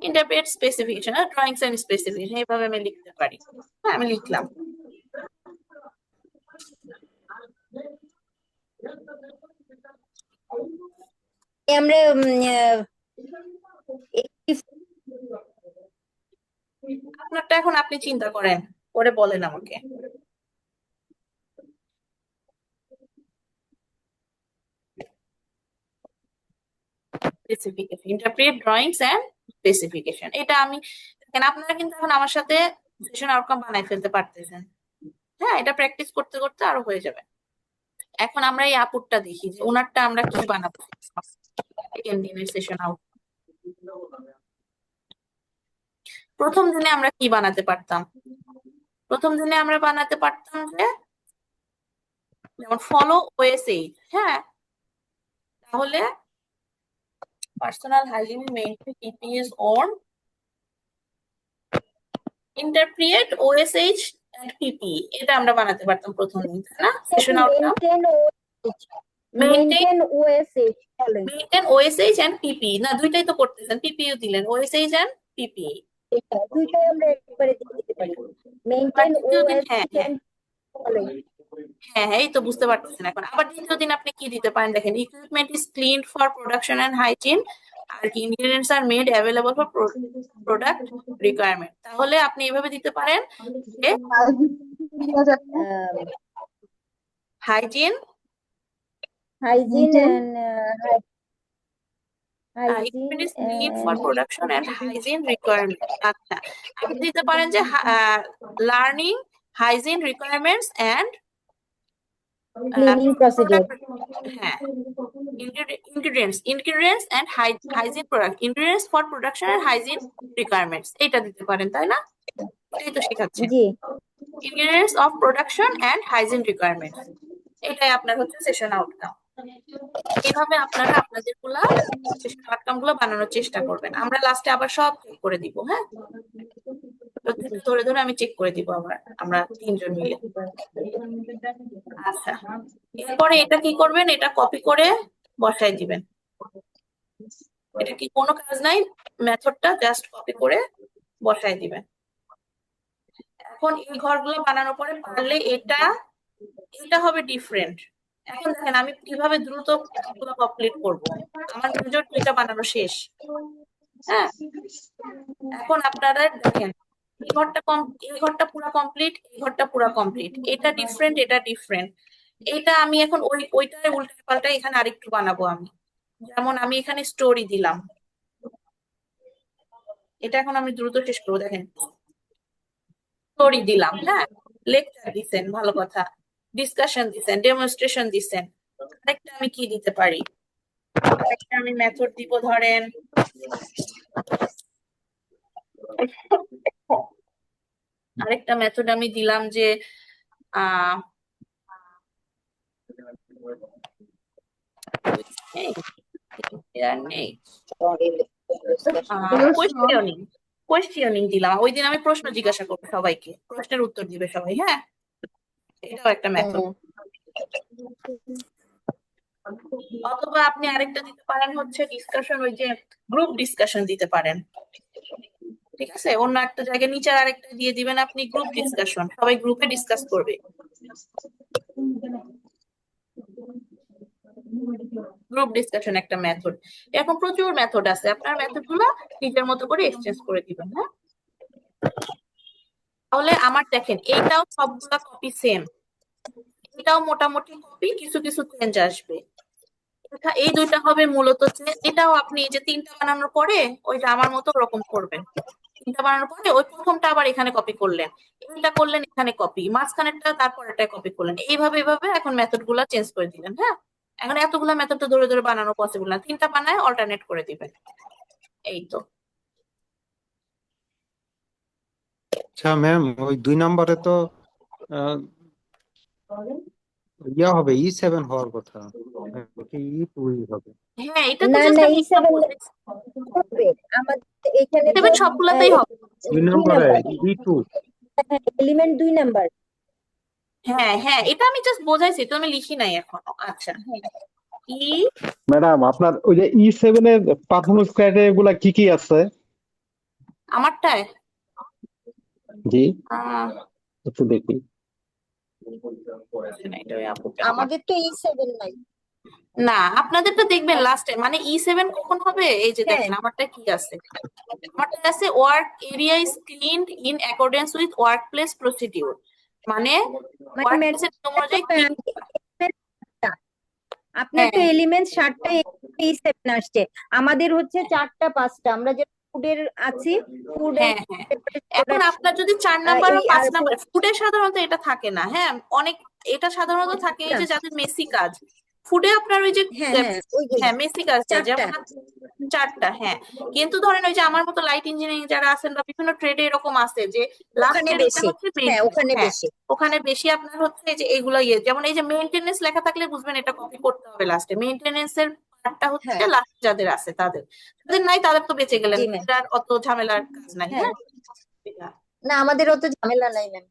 ইন্টারপ্রিট স্পেসিফিকেশন আর ড্রয়িংস এন্ড স্পেসিফিকেশন, এইভাবে আমি লিখতে পারি। হ্যাঁ, আমি লিখলাম। আমরা আপনারটা এখন আপনি চিন্তা করেন, করে বলেন আমাকে। Specification, interpret drawings and specification, এটা আমি দেখেন, আপনারা কিন্তু এখন আমার সাথে সেশন আউটকাম বানাই ফেলতে পারতেছেন। হ্যাঁ, এটা প্র্যাকটিস করতে করতে আরো হয়ে যাবে। এখন আমরা এই আপুরটা দেখি যে ওনারটা আমরা কি বানাবো। সেকেন্ড দিনের সেশন আউট, প্রথম দিনে আমরা কি বানাতে পারতাম? প্রথম দিনে আমরা বানাতে পারতাম যে যেমন ফলো ওএসএইচ, হ্যাঁ, তাহলে personal hygiene maintain PPS on interpret OSH and PP, এটা আমরা বানাতে পারতাম প্রথম দিন, তাই না? Session outcome maintain maintain OSH and PP, না দুইটাই তো করতেছেন, পিপিও দিলেন, ওএসএইচ এন্ড পিপি। দুইটাই আমরা একবারে দিয়ে দিতে পারি। আবার মেইনটেইন দ্বিতীয় দিন, হ্যাঁ ওএসএইচ হ্যাঁ হ্যাঁ হ্যাঁ, এই তো বুঝতে পারতেছেন এখন। আবার দ্বিতীয় দিন আপনি কি দিতে পারেন, দেখেন, equipment is cleaned for production and hygiene, আর কি ingredients are made available for product requirement. তাহলে আপনি এভাবে দিতে পারেন যে hygiene hygiene and equipment hygiene is clean for and production and hygiene requirement। আচ্ছা, আপনি দিতে পারেন যে learning hygiene requirements and cleaning procedure. হ্যাঁ, ingredients and hygiene product, ingredients for production and hygiene requirements, এটা দিতে পারেন, তাই না? এটাই তো শেখাচ্ছে, জি ingredients of production and hygiene requirements, এটাই আপনার হচ্ছে সেশন আউটকাম। এইভাবে আপনারা আপনাদের গুলা সেশন আউটকাম গুলো বানানোর চেষ্টা করবেন, আমরা লাস্টে আবার সব চেক করে দিব। হ্যাঁ, তো প্রত্যেকটা ধরে ধরে আমি চেক করে দিব আবার, আমরা তিনজন মিলে। আচ্ছা, এরপরে এটা কি করবেন, এটা কপি করে বসাই দিবেন। এটা কি কোনো কাজ নাই, মেথডটা জাস্ট কপি করে বসাই দিবেন। এখন এই ঘরগুলো বানানোর পরে পারলে এটা এটা হবে ডিফারেন্ট। এখন দেখেন আমি কিভাবে দ্রুত কাজগুলো কমপ্লিট করব। আমার মেজর এটা বানানো শেষ। হ্যাঁ, এখন আপনারা দেখেন এই ঘরটা পুরো কমপ্লিট, এই ঘরটা পুরো কমপ্লিট, এটা ডিফারেন্ট, এটা ডিফারেন্ট। এটা আমি এখন ওইটার উল্টা পাল্টা এখানে আরেকটু বানাবো আমি। যেমন আমি এখানে স্টোরি দিলাম, এটা এখন আমি দ্রুত শেষ করবো। দেখেন স্টোরি দিলাম, হ্যাঁ, লেকচার দিছেন, ভালো কথা, ডিসকাশন দিছেন, ডেমনস্ট্রেশন দিছেন। আরেকটা আমি কি দিতে পারি, আরেকটা আমি মেথড দিব, ধরেন আরেকটা মেথড আমি দিলাম যে আহ নেই, কোয়েশ্চেনিং কোয়েশ্চেনিং দিলাম। ওই দিন আমি প্রশ্ন জিজ্ঞাসা করবো সবাইকে, প্রশ্নের উত্তর দিবে সবাই। হ্যাঁ, এটাও একটা মেথড। অথবা আপনি আরেকটা দিতে পারেন হচ্ছে ডিসকাশন, ওই যে গ্রুপ ডিসকাশন দিতে পারেন। ঠিক আছে, অন্য একটা জায়গায় নিচে আরেকটা দিয়ে দিবেন আপনি, গ্রুপ ডিসকাশন, সবাই গ্রুপে ডিসকাস করবে। গ্রুপ ডিসকাশন একটা মেথড। এখন প্রচুর মেথড আছে, আপনার মেথড গুলো নিজের মতো করে এক্সচেঞ্জ করে দিবেন। হ্যাঁ, তাহলে আমার দেখেন এইটাও সবগুলা কপি সেম, এটাও মোটামুটি কপি, কিছু কিছু চেঞ্জ আসবে। এই দুইটা হবে মূলত চেঞ্জ। এটাও আপনি এই যে তিনটা বানানোর পরে ওইটা আমার মতো ওরকম করবেন। তিনটা বানানোর পরে ওই প্রথমটা আবার এখানে কপি করলেন, এইটা করলেন এখানে কপি, মাঝখানেরটা তারপর এটা কপি করলেন, এইভাবে এখন মেথড গুলা চেঞ্জ করে দিলেন। হ্যাঁ, এখন এতগুলা মেথড তো ধরে ধরে বানানো পসিবল না, তিনটা বানায় অল্টারনেট করে দিবেন। এই তো। আচ্ছা ম্যাম, ওই 2 নম্বরে তো আহ, ইয়া হবে E7 হওয়ার কথা, নাকি E2 হবে? হ্যাঁ, এটা তো না জাস্ট না আমি E7 হবে আমাদের এখানে তো সেভেন সবগুলাতেই হবে। 2 2 নম্বরে নাম্বার, E2। Element 2 number. হ্যাঁ হ্যাঁ, এটা আমি জাস্ট বোঝাইছি, তো আমি লিখি নাই এখনো। আচ্ছা, ই ম্যাডাম আপনার ওই যে E7 এর পারফরমেন্স ক্রাইটেরিয়া গুলা কি কি আছে? আমারটায় জি আহ একটু দেখি। এটা ওই আপুটা। আমাদের তো E7 নাই। না, আপনাদেরটা দেখবেন লাস্টে, মানে E7 কখন হবে, এই যে হ্যাঁ দেখেন আমারটা কি আছে। আমারটা আছে work area is cleaned in accordance with work place procedure, মানে মানে ওয়ার্ক ম্যাডাম প্লেসের নিয়ম অনুযায়ী clean। আপনার তো হ্যাঁ এলিমেন্ট 7টা, E7 আসছে। আমাদের হচ্ছে 4টা 5টা। আমরা যে ফুডের আছি, ফুডের হ্যাঁ হ্যাঁ, এখন আপনার যদি 4 নাম্বার বা 5 নাম্বার, ফুডে সাধারণত এটা থাকে না। হ্যাঁ, অনেক, এটা সাধারণত থাকে এই যে যাদের মেসি কাজ। ফুডে আপনার ওই যে হ্যাঁ হ্যাঁ ওইগুলো হ্যাঁ মেসি কাজ দেয়, 4টা। যেমন 4টা। হ্যাঁ, কিন্তু ধরেন ওই যে আমার মতো লাইট ইঞ্জিনিয়ারিং যারা আছেন বা বিভিন্ন ট্রেডে এরকম আছে যে ওখানে লাস্টের এটা বেশি, হচ্ছে হ্যাঁ ওখানে হ্যাঁ, বেশি। ওখানে বেশি আপনার হচ্ছে যে এগুলো যেমন এই যে মেইনটেনেন্স লেখা থাকলে বুঝবেন এটা কপি করতে হবে লাস্টে। মেইনটেনেন্স এর পার্টটা হচ্ছে হ্যাঁ লাস্ট যাদের আছে তাদের, যাদের নাই তাদের তো বেঁচে গেলেন, জি ম্যাম। এটার অত ঝামেলার কাজ নাই। হ্যাঁ হ্যাঁ, না, আমাদের অত ঝামেলা নাই ম্যাম।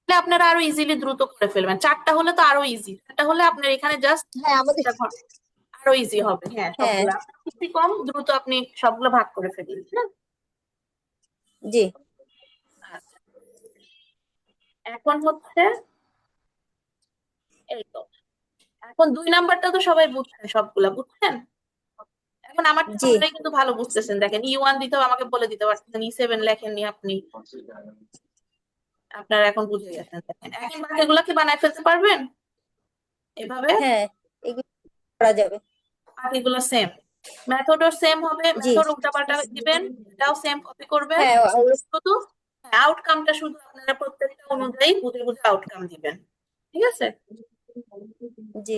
তাহলে আপনারা আরো ইজিলি দ্রুত করে ফেলবেন। 4টা হলে তো আরো ইজি, 4টা হলে আপনার এখানে জাস্ট হ্যাঁ আমাদের আরো ইজি হবে। হ্যাঁ, হ্যাঁ সবগুলা বেশি কম দ্রুত আপনি সবগুলো ভাগ করে ফেলবেন। হ্যাঁ, জি। আচ্ছা, এখন হচ্ছে এই তো, এখন 2 নাম্বারটা তো সবাই বুঝছেন, সবগুলা বুঝছেন। এখন আমার জি আপনারাই কিন্তু ভালো বুঝতেছেন, দেখেন E1 দিতেও আমাকে বলে দিতে পারতেছেন, E7 লেখেননি আপনি, আপনারা এখন বুঝে গেছেন। দেখেন এখন বাকিগুলা কি বানায় ফেলতে পারবেন এভাবে, হ্যাঁ এগুলো করা যাবে। বাকিগুলো সেম, মেথডও সেম হবে, জি মেথড উল্টাপাল্টা দিবেন, এটাও সেম কপি করবেন। হ্যাঁ শুধু আউটকামটা শুধু আপনারা প্রত্যেকটা অনুযায়ী বুঝে বুঝে আউটকাম দিবেন। ঠিক আছে, জি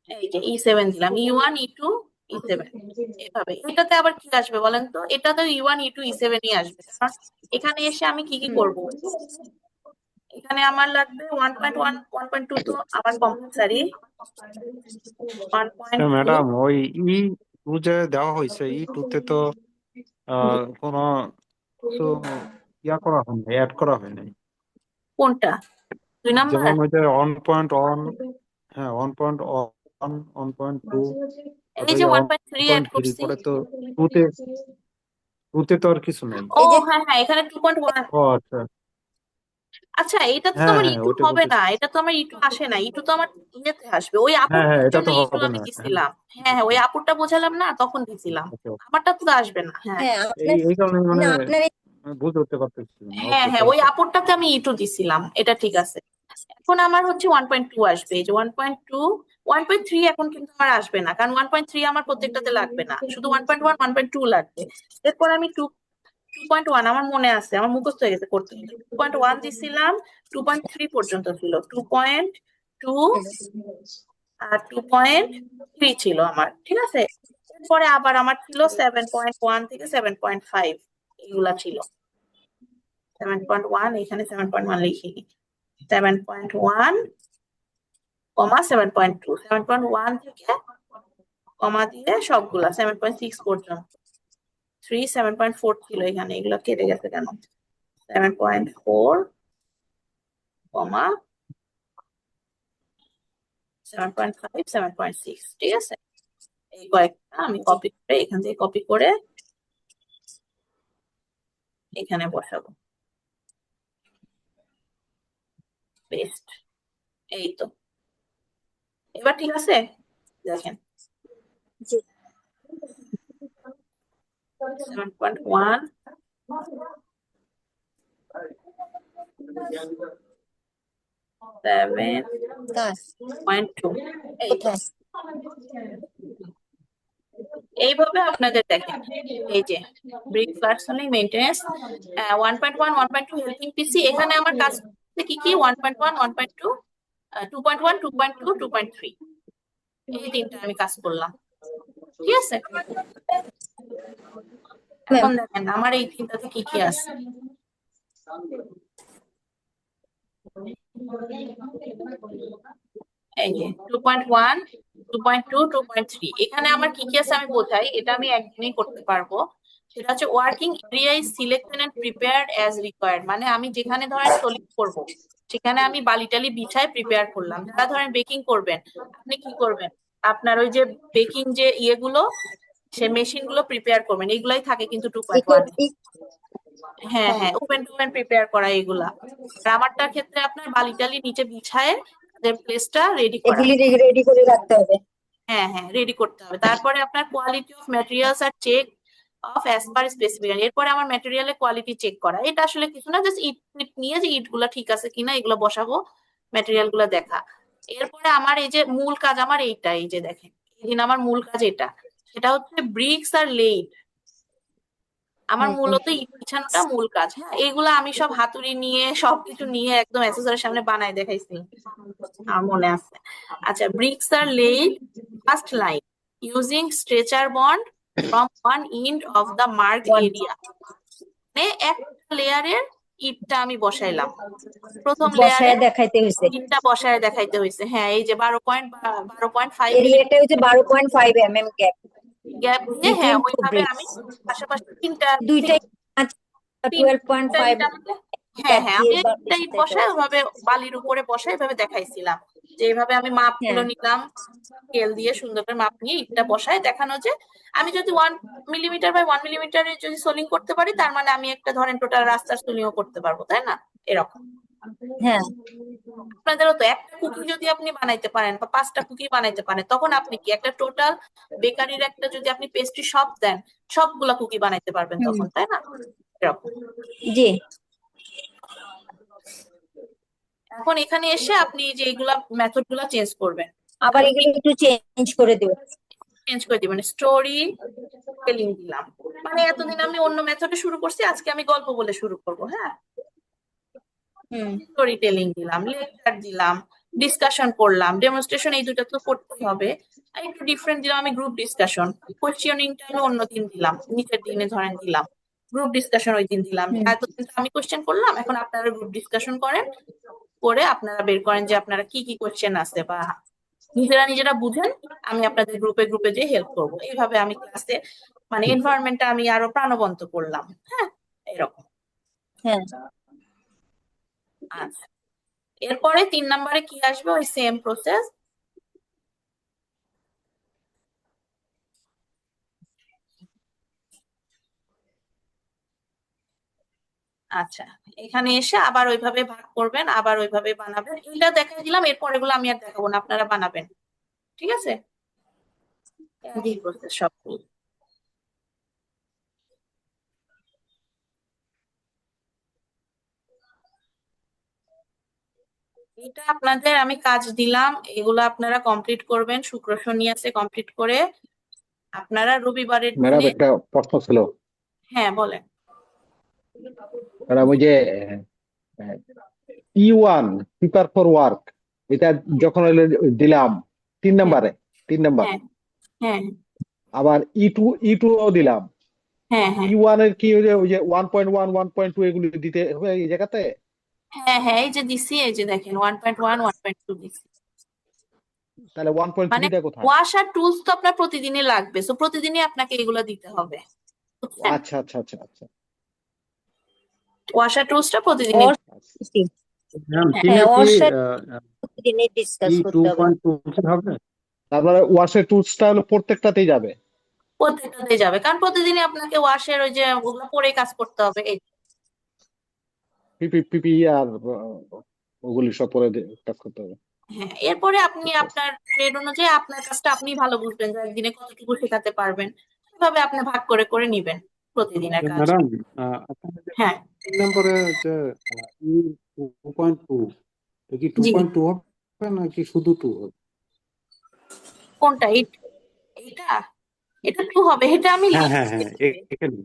এই যে E7 দিলাম, E1 E2 E7 এভাবে। এটাতে আবার কি আসবে বলেন তো, এটাতে E1 E2 E7 ই আসবে, কারণ এখানে এসে আমি কি কি করব, এখানে আমার লাগবে 1.1 1.2 তো আমার কম্পালসারি, 1.2 ম্যাডাম, ওই E2 যে দেওয়া হয়েছে, E2 তে তো কোনো তো ইয়া করা হয় নাই, অ্যাড করা হয় নাই। কোনটা 2 নাম্বার? যেমন ওই যে 1.1, হ্যাঁ 1.1, 1.2, এই তারপরে যে 1.3 অ্যাড 1.3, করছি। পরে তো টুতে টুতে তো আর কিছু নাই। ও এই যে হ্যাঁ হ্যাঁ, এখানে 2.1। ও আচ্ছা, আচ্ছা, এটা তো হ্যাঁ আমার হ্যাঁ ইটু ওইটা হবে না, বলতেছি। এটা তো আমার ইটু আসে না, ইটু তো আমার ইয়েতে আসবে, ওই হ্যাঁ হ্যাঁ, আপুরটার এটা জন্য তো ইটু হবে আমি না। হ্যাঁ, দিছিলাম। হ্যাঁ হ্যাঁ, ওই আপুরটা বোঝালাম না তখন দিছিলাম, ওকে ওকে। আমারটা তো আসবে না। হ্যাঁ হ্যাঁ এই আপনার এই কারণে মানে না আপনার আমি বুঝতে উঠতে পারতেছিলাম না। হ্যাঁ ওকে, হ্যাঁ, থ্যাংক ওই ইউ। আপুরটাতে আমি ইটু দিছিলাম, এটা ঠিক আছে। এখন আমার হচ্ছে 1.2 আসবে, এই যে 1.2, 1.3 এখন কিন্তু আমার আসবে না, কারণ 1.3 আমার প্রত্যেকটাতে লাগবে না, শুধু 1.1, 1.2 লাগবে। এরপর আমি 2.1 আমার মনে আছে, আমার মুখস্থ হয়ে গেছে করতে করতে। 2.1 দিছিলাম, 2.3 পর্যন্ত ছিল, 2.2 আর 2.3 ছিল আমার, ঠিক আছে। এরপরে আবার আমার ছিল 7.1 থেকে 7.5, এগুলা ছিল। 7.1, এখানে 7.1 লিখিনি, 7.1 কমা 7.2, 7.1 থেকে কমা দিয়ে সবগুলা 7.6 পর্যন্ত। 3, 7.4 ছিল এখানে, এগুলো কেটে গেছে কেন? 7.4 কমা 7.5, 7.6, ঠিক আছে। এই কয়েকটা আমি কপি করে, এখান থেকে কপি করে এখানে বসাবো, পেস্ট। এই তো, এবার ঠিক আছে, দেখেন জি 7.1, 7.2, এই তো। কোথায় এইভাবে আপনাদের দেখেন, এই যে ব্রিক ফ্ল্যাক্সোনিং মেইনটেনেন্স 1.1, 1.2 হেল্পিং পিসি, এখানে আমার কাজ করতে কি কি 1.1, 1.2, 2.1, 2.2, 2.3, এই তিনটা আমি কাজ করলাম, ঠিক আছে। এখন দেখেন আমার এই তিনটাতে কি কি আছে। এই যে 2.1, 2.2, 2.3, এখানে আমার কি কি আছে আমি বোঝাই, এটা আমি একদিনেই করতে পারবো। সেটা হচ্ছে working area is selected and prepared as required, মানে আমি যেখানে ধরেন সলিড করব সেখানে আমি বালি টালি বিছায় প্রিপেয়ার করলাম। যারা ধরেন বেকিং করবেন, আপনি কি করবেন, আপনার ওই যে বেকিং যে ইয়েগুলো, সে মেশিন গুলো প্রিপেয়ার করবেন, এগুলাই থাকে কিন্তু 2.1 এ। হ্যাঁ হ্যাঁ হ্যাঁ, ওপেন টু ওপেন প্রিপেয়ার করা এগুলা। আর আমারটার ক্ষেত্রে আপনার বালি টালি নিচে বিছায় প্লেসটা রেডি করা। এগুলি রেডি করে রাখতে হবে। হ্যাঁ হ্যাঁ, রেডি করতে হবে। তারপরে আপনার quality of materials are check off as per specification, এরপরে আমার ম্যাটেরিয়ালের কোয়ালিটি চেক করা। এটা আসলে কিছু না, জাস্ট ইট নিয়ে যে ইট গুলা ঠিক আছে কিনা এগুলো বসাবো, ম্যাটেরিয়াল গুলা দেখা। এরপরে আমার এই যে মূল কাজ আমার এইটা, এই যে দেখেন এইদিন আমার মূল কাজ এটা, সেটা হচ্ছে ব্রিক্স আর লেইড। আমার মূলত ইট বিছানোটা মূল কাজ। হ্যাঁ, এগুলা আমি সব হাতুড়ি নিয়ে সবকিছু নিয়ে একদম অ্যাসেসরের সামনে বানায় দেখাইছি, আমার মনে আছে। আচ্ছা, bricks are laid first line using stretcher bond from one end of the marked area, মানে একটা লেয়ারের ইটটা আমি বসাইলাম, প্রথম লেয়ারে বসায় দেখাইতে হয়েছে। ইটটা বসায় দেখাইতে হয়েছে। হ্যাঁ, এই যে 12.5 এরিয়াটা হচ্ছে 12.5 mm গ্যাপ গ্যাপ দিয়ে, হ্যাঁ বিটুইন টু ওইভাবে আমি ব্রিক্স। পাশাপাশি তিনটা দুইটাই 12.5 ইট আমাকে, হ্যাঁ গ্যাপ হ্যাঁ, দিয়ে আমি একটা ইট বসায় ওভাবে বালির উপরে বসায় এভাবে দেখাইছিলাম, যে এইভাবে আমি মাপগুলো হ্যাঁ নিলাম, স্কেল দিয়ে সুন্দর করে মাপ নিয়ে ইটটা বসায় দেখানো যে আমি যদি 1 মিলিমিটার বাই 1 মিলিমিটারের যদি সোলিং করতে পারি, তার মানে আমি একটা ধরেন টোটাল রাস্তার সোলিংও করতে পারবো, তাই না? এরকম। হ্যাঁ আপনাদেরও তো একটা কুকি যদি আপনি বানাইতে পারেন বা 5টা কুকি বানাইতে পারেন, তখন আপনি কি একটা টোটাল বেকারির একটা যদি আপনি পেস্ট্রি শপ দেন, সবগুলা কুকি বানাইতে পারবেন হুম তখন, তাই না? এরকম। জি এখন এখানে এসে আপনি যে এইগুলা মেথড গুলা চেঞ্জ করবেন, আবার আমি এগুলো একটু চেঞ্জ করে দেব। চেঞ্জ করে দিবেন, স্টোরি টেলিং দিলাম, মানে এতদিন আমি অন্য মেথডে শুরু করছি, আজকে আমি গল্প বলে শুরু করব। হ্যাঁ, হুম স্টোরি টেলিং দিলাম, লেকচার দিলাম, ডিসকাশন করলাম, ডেমনস্ট্রেশন, এই দুটো তো করতেই হবে। আর একটু ডিফারেন্ট দিলাম আমি গ্রুপ ডিসকাশন, কোয়েশ্চেনিংটা আমি অন্য দিন দিলাম, নিচের দিনে ধরেন দিলাম, গ্রুপ ডিসকাশন ওই দিন দিলাম। হুম এতদিন তো আমি কোয়েশ্চেন করলাম, এখন আপনারা গ্রুপ ডিসকাশন করেন, করে আপনারা বের করেন যে আপনারা কি কি কোয়েশ্চেন আছে, বা নিজেরা নিজেরা বুঝেন, আমি আপনাদের গ্রুপে গ্রুপে যে হেল্প করব। এইভাবে আমি ক্লাসে মানে এনভায়রনমেন্টটা আমি আরো প্রাণবন্ত করলাম। হ্যাঁ, এরকম। হ্যাঁ আচ্ছা, এরপরে 3 নম্বরে কি আসবে? ওই সেম প্রসেস। আচ্ছা, এখানে এসে আবার ওইভাবে ভাগ করবেন, আবার ওইভাবে বানাবেন। এইটা দেখাই দিলাম, এরপর এগুলো আমি আর দেখাবো না, আপনারা বানাবেন। ঠিক আছে, একই প্রসেস সবগুলো। এটা আপনাদের আমি কাজ দিলাম, এগুলো আপনারা কমপ্লিট করবেন। শুক্র শনি আছে, কমপ্লিট করে আপনারা রবিবারের ম্যাডাম দিনে। একটা প্রশ্ন ছিল। হ্যাঁ বলেন। ম্যাডাম ওই যে E1 প্রিপেয়ার ফর ওয়ার্ক, এটা যখন হলো দিলাম 3 নম্বরে, 3 নম্বর, হ্যাঁ হ্যাঁ আবার E2 ও দিলাম। হ্যাঁ হ্যাঁ E1 এর কি ওই যে 1.1 1.2 এগুলি দিতে হবে এই জায়গাতে? হ্যাঁ হ্যাঁ, এই যে দিছি, এই যে দেখেন 1.1 1.2 দিছি। তাহলে মানে 1.3টা কোথায়? ওয়াশ আর টুলস তো আপনার প্রতিদিনই লাগবে, তো প্রতিদিনই আপনাকে এগুলো দিতে হবে, বুঝছেন? আচ্ছা আচ্ছা আচ্ছা আচ্ছা ওয়াশ আর টুলসটা প্রতিদিনই। ওর আচ্ছা। ম্যাম হ্যাঁ, দিনে ওর কি সাথে প্রতিদিনই ডিসকাস টু করতে হবে। পয়েন্ট টু হবে? তারপরে ওয়াশের টুলসটা হলো প্রত্যেকটাতেই যাবে? প্রত্যেকটাতে যাবে, কারণ প্রতিদিনই আপনাকে ওয়াশের ওই যে ওগুলো পরে কাজ করতে হবে। এই পিপি আর ওগুলি সব পরে কাজ করতে হবে। হ্যাঁ, এরপরে আপনি আচ্ছা আপনার ট্রেড অনুযায়ী আপনার কাজটা আপনি ভালো বুঝবেন যে একদিনে কতটুকু শেখাতে পারবেন, সেভাবে আপনি ভাগ করে করে নিবেন প্রতিদিনের কাজ। ম্যাডাম আপনাদের যে হ্যাঁ 3 নম্বরে যে E2.2, কি জি, 2.2 হবে নাকি শুধু 2 হবে? কোনটা? এইটা এটা 2 হবে, এটা আমি হ্যাঁ হ্যাঁ লিখছি। হ্যাঁ এখানে।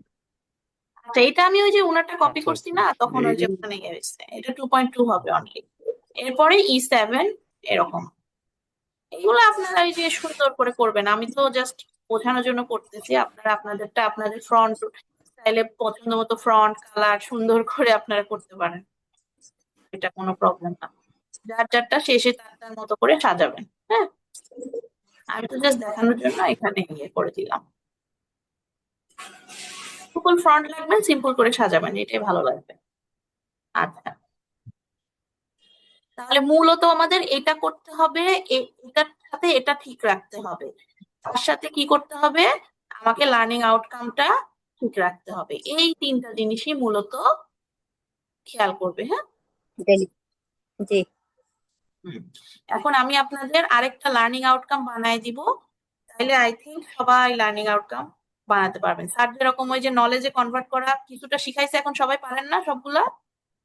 আচ্ছা, এটা আমি ওই যে ওনারটা কপি আচ্ছা করছি আচ্ছা না, তখন ওই যে এই ওখানে গেছে। এটা 2.2 হবে অনলি। এরপরে E7 এরকম। এগুলো আপনারা ওই যে সুন্দর করে করবেন, আমি তো জাস্ট বোঝানোর জন্য করতেছি। আপনারা আপনাদেরটা আপনাদের ফ্রন্ট স্টাইলে পছন্দ মতো ফ্রন্ট কালার সুন্দর করে আপনারা করতে পারেন, এটা কোনো প্রবলেম না। যার যারটা শেষে তার তার মতো করে সাজাবেন। হ্যাঁ, আমি তো জাস্ট দেখানোর জন্য এখানে ইয়ে করে দিলাম। সিম্পল ফ্রন্ট রাখবেন, সিম্পল করে সাজাবেন, এটাই ভালো লাগবে। আচ্ছা, তাহলে মূলত আমাদের এটা করতে হবে, এটার সাথে এটা ঠিক রাখতে হবে। তার সাথে কি করতে হবে? আমাকে লার্নিং আউটকামটা ঠিক রাখতে হবে। এই 3টা জিনিসই মূলত খেয়াল করবে। হ্যাঁ, জি হুম। এখন আমি আপনাদের আরেকটা লার্নিং আউটকাম বানাই দিব, তাইলে আই থিঙ্ক সবাই লার্নিং আউটকাম বানাতে পারবেন। স্যার যেরকম ওই যে নলেজে কনভার্ট করা কিছুটা শিখাইছে, এখন সবাই পারেন না সবগুলা,